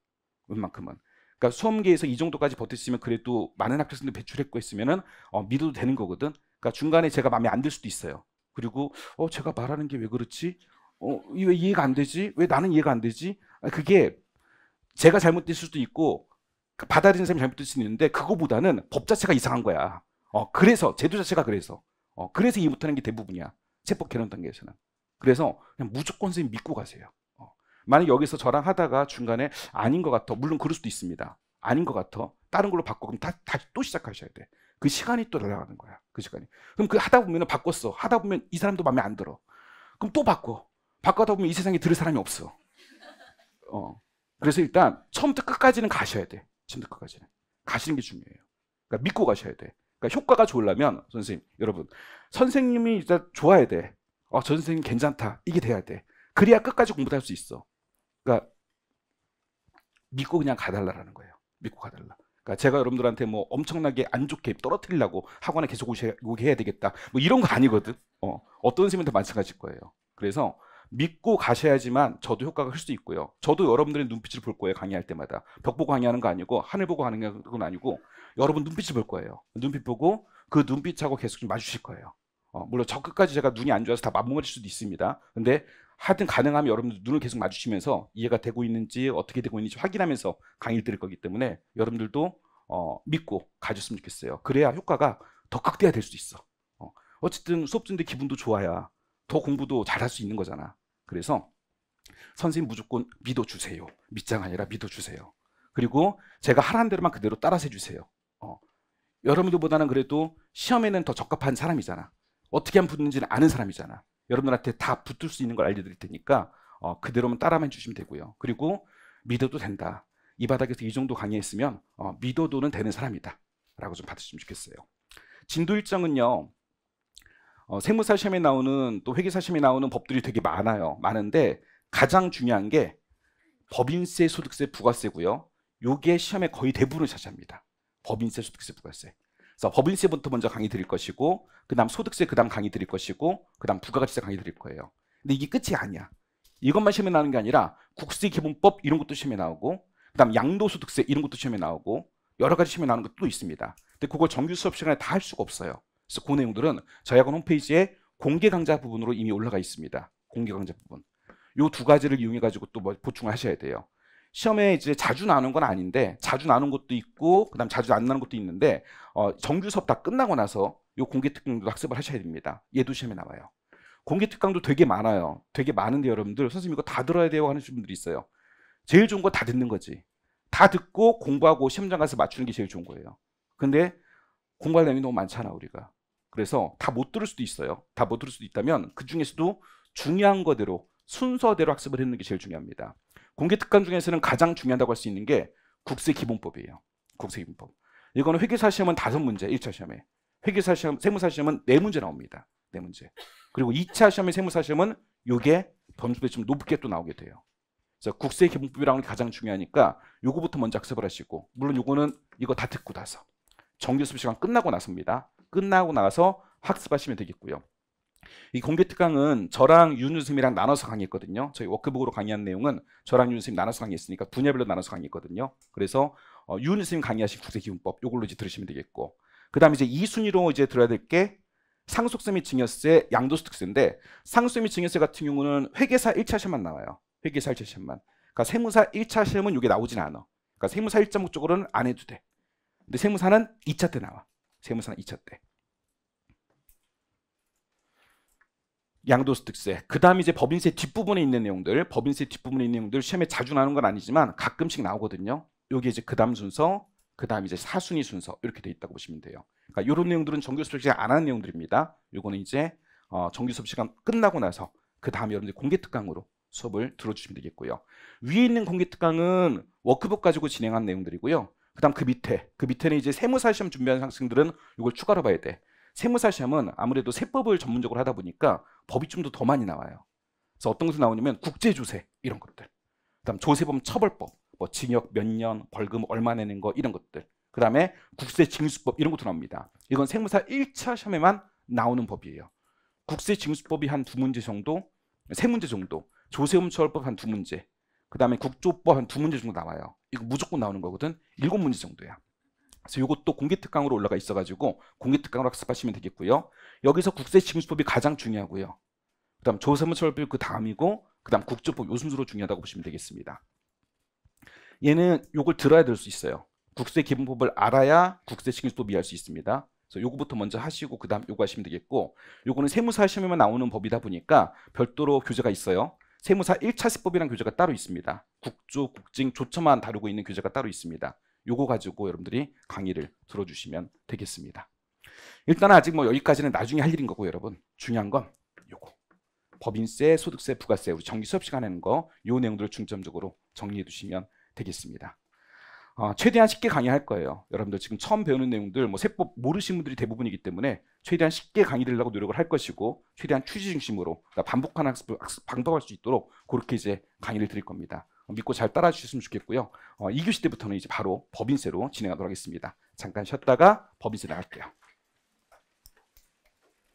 웬만큼은. 그러니까 수험계에서 이 정도까지 버텼으면 그래도 많은 학교생들 배출했고 했으면은 믿어도 되는 거거든. 그러니까 중간에 제가 마음에 안 들 수도 있어요. 그리고 제가 말하는 게 왜 그렇지? 왜 이해가 안 되지? 왜 나는 이해가 안 되지? 그게 제가 잘못될 수도 있고 받아들이는 사람이 잘못될 수 있는데 그거보다는 법 자체가 이상한 거야. 그래서 제도 자체가 그래서 이해 못하는 게 대부분이야. 세법 개론 단계에서는. 그래서 그냥 무조건 선생님 믿고 가세요. 만약 여기서 저랑 하다가 중간에 아닌 것 같아. 물론 그럴 수도 있습니다. 아닌 것 같아. 다른 걸로 바꿔. 그럼 다시 또 시작하셔야 돼. 그 시간이 또 날아가는 거야. 그 시간이. 그럼 그 하다 보면 바꿨어. 하다 보면 이 사람도 마음에 안 들어. 그럼 또 바꿔. 바꿔다 보면 이 세상에 들을 사람이 없어. 그래서 일단 처음부터 끝까지는 가셔야 돼. 처음부터 끝까지는. 가시는 게 중요해요. 그러니까 믿고 가셔야 돼. 그러니까 효과가 좋으려면 선생님, 여러분, 선생님이 일단 좋아야 돼. 저 선생님 괜찮다. 이게 돼야 돼. 그래야 끝까지 공부도 할 수 있어. 그러니까 믿고 그냥 가달라라는 거예요. 믿고 가달라. 그러니까 제가 여러분들한테 뭐 엄청나게 안 좋게 떨어뜨리려고 학원에 계속 오게 해야 되겠다. 뭐 이런 거 아니거든. 어떤 선생님도 마찬가지일 거예요. 그래서 믿고 가셔야지만 저도 효과가 클 수 있고요. 저도 여러분들의 눈빛을 볼 거예요. 강의할 때마다. 벽 보고 강의하는 거 아니고 하늘 보고 하는 건 아니고 여러분 눈빛을 볼 거예요. 눈빛 보고 그 눈빛하고 계속 좀 마주칠 거예요. 물론 저 끝까지 제가 눈이 안 좋아서 다 맞먹을 수도 있습니다. 근데 하여튼 가능하면 여러분들 눈을 계속 마주치면서 이해가 되고 있는지 어떻게 되고 있는지 확인하면서 강의를 들을 거기 때문에 여러분들도 믿고 가줬으면 좋겠어요. 그래야 효과가 더 극대화될 수 있어. 어쨌든 수업 듣는데 기분도 좋아야 더 공부도 잘할 수 있는 거잖아. 그래서 선생님 무조건 믿어주세요. 믿자가 아니라 믿어주세요. 그리고 제가 하라는 대로만 그대로 따라서 해주세요. 여러분들보다는 그래도 시험에는 더 적합한 사람이잖아. 어떻게 하면 붙는지는 아는 사람이잖아. 여러분들한테 다 붙을 수 있는 걸 알려드릴 테니까 그대로만 따라만 해주시면 되고요. 그리고 믿어도 된다. 이 바닥에서 이 정도 강의했으면 믿어도는 되는 사람이다. 라고 좀 받으시면 좋겠어요. 진도 일정은요. 세무사 시험에 나오는 또 회계사 시험에 나오는 법들이 되게 많아요. 많은데 가장 중요한 게 법인세, 소득세, 부가세고요. 요게 시험에 거의 대부분을 차지합니다. 법인세, 소득세, 부가세. 그래서 법인세부터 먼저 강의 드릴 것이고 그 다음 소득세 그 다음 강의 드릴 것이고 그 다음 부가가치세 강의 드릴 거예요. 근데 이게 끝이 아니야. 이것만 시험에 나오는 게 아니라 국세기본법 이런 것도 시험에 나오고 그 다음 양도소득세 이런 것도 시험에 나오고 여러 가지 시험에 나오는 것도 있습니다. 근데 그걸 정규 수업 시간에 다 할 수가 없어요. 그래서 그 내용들은 저희 학원 홈페이지에 공개 강좌 부분으로 이미 올라가 있습니다. 공개 강좌 부분. 요 두 가지를 이용해 가지고 또 뭐 보충을 하셔야 돼요. 시험에 이제 자주 나오는 건 아닌데 자주 나오는 것도 있고 그다음 자주 안 나오는 것도 있는데 정규 수업 다 끝나고 나서 요 공개특강도 학습을 하셔야 됩니다. 얘도 시험에 나와요. 공개특강도 되게 많아요. 되게 많은데 여러분들 선생님 이거 다 들어야 돼요 하는 분들이 있어요. 제일 좋은 거 다 듣는 거지. 다 듣고 공부하고 시험장 가서 맞추는 게 제일 좋은 거예요. 근데 공부할 내용이 너무 많잖아 우리가. 그래서 다 못 들을 수도 있어요. 다 못 들을 수도 있다면 그 중에서도 중요한 거대로 순서대로 학습을 해놓는 게 제일 중요합니다. 공개특강 중에서는 가장 중요하다고 할 수 있는 게 국세기본법이에요. 국세기본법. 이거는 회계사 시험은 5문제 1차 시험에. 회계사 시험, 세무사 시험은 4문제 나옵니다. 4문제. 그리고 2차 시험의 세무사 시험은 이게 점수가 좀 높게 또 나오게 돼요. 그래서 국세기본법이라는 게 가장 중요하니까 요거부터 먼저 학습을 하시고, 물론 요거는 이거 다 듣고 나서 정규 수업 시간 끝나고 나서입니다. 끝나고 나서 학습하시면 되겠고요. 이 공개특강은 저랑 윤 선생님이랑 나눠서 강의했거든요. 저희 워크북으로 강의한 내용은 저랑 윤 선생님 나눠서 강의했으니까 분야별로 나눠서 강의했거든요. 그래서 윤 선생님 강의하신 국세기본법 요걸로 이제 들으시면 되겠고, 그 다음에 이제 2순위로 이제 들어야 될 게 상속세 및 증여세, 양도소득세인데, 상속세 및 증여세 같은 경우는 회계사 1차 시험만 나와요. 회계사 1차 시험만. 그러니까 세무사 1차 시험은 이게 나오진 않아. 그러니까 세무사 1차 목적으로는 안 해도 돼. 근데 세무사는 2차 때 나와. 세무사는 2차 때. 양도소득세. 그 다음에 이제 법인세 뒷부분에 있는 내용들, 법인세 뒷부분에 있는 내용들 시험에 자주 나오는 건 아니지만 가끔씩 나오거든요. 요게 이제 그 다음 순서, 그 다음 이제 4순위 순서 이렇게 돼 있다고 보시면 돼요. 그러니까 이런 내용들은 정규 수업 시간 안 하는 내용들입니다. 요거는 이제 정규 수업 시간 끝나고 나서 그 다음에 여러분들 공개특강으로 수업을 들어주시면 되겠고요. 위에 있는 공개특강은 워크북 가지고 진행한 내용들이고요. 그 다음 그 밑에는 이제 세무사 시험 준비하는 학생들은 이걸 추가로 봐야 돼. 세무사 시험은 아무래도 세법을 전문적으로 하다 보니까 법이 좀 더 많이 나와요. 그래서 어떤 것이 나오냐면 국제조세 이런 것들, 그다음 조세범 처벌법, 뭐 징역 몇 년, 벌금 얼마 내는 거 이런 것들, 그다음에 국세징수법 이런 것도 나옵니다. 이건 세무사 1차 시험에만 나오는 법이에요. 국세징수법이 한 2문제 정도, 3문제 정도, 조세범 처벌법 한 2문제, 그다음에 국조법 한 2문제 정도 나와요. 이거 무조건 나오는 거거든. 7문제 정도야. 그래서 이것도 공개특강으로 올라가 있어가지고 공개특강으로 학습하시면 되겠고요. 여기서 국세징수법이 가장 중요하고요. 그다음 조세무처벌법이 그 다음이고, 그다음 국조법 요 순서로 중요하다고 보시면 되겠습니다. 얘는 요걸 들어야 될 수 있어요. 국세기본법을 알아야 국세징수법 이해할 수 있습니다. 그래서 요거부터 먼저 하시고 그다음 요거 하시면 되겠고, 요거는 세무사 시험에만 나오는 법이다 보니까 별도로 교재가 있어요. 세무사 1차 세법이라는 교재가 따로 있습니다. 국조, 국징, 조처만 다루고 있는 교재가 따로 있습니다. 요거 가지고 여러분들이 강의를 들어주시면 되겠습니다. 일단 아직 뭐 여기까지는 나중에 할 일인 거고, 여러분 중요한 건 요거 법인세, 소득세, 부가세 우리 정기 수업 시간에 하는 거 요 내용들을 중점적으로 정리해 두시면 되겠습니다. 최대한 쉽게 강의할 거예요. 여러분들 지금 처음 배우는 내용들 뭐 세법 모르시는 분들이 대부분이기 때문에 최대한 쉽게 강의 드리려고 노력을 할 것이고, 최대한 취지 중심으로 반복하는 학습을 반복할 수 있도록 그렇게 이제 강의를 드릴 겁니다. 믿고 잘 따라 주셨으면 좋겠고요. 2교시 때부터는 이제 바로 법인세로 진행하도록 하겠습니다. 잠깐 쉬었다가 법인세 나갈게요.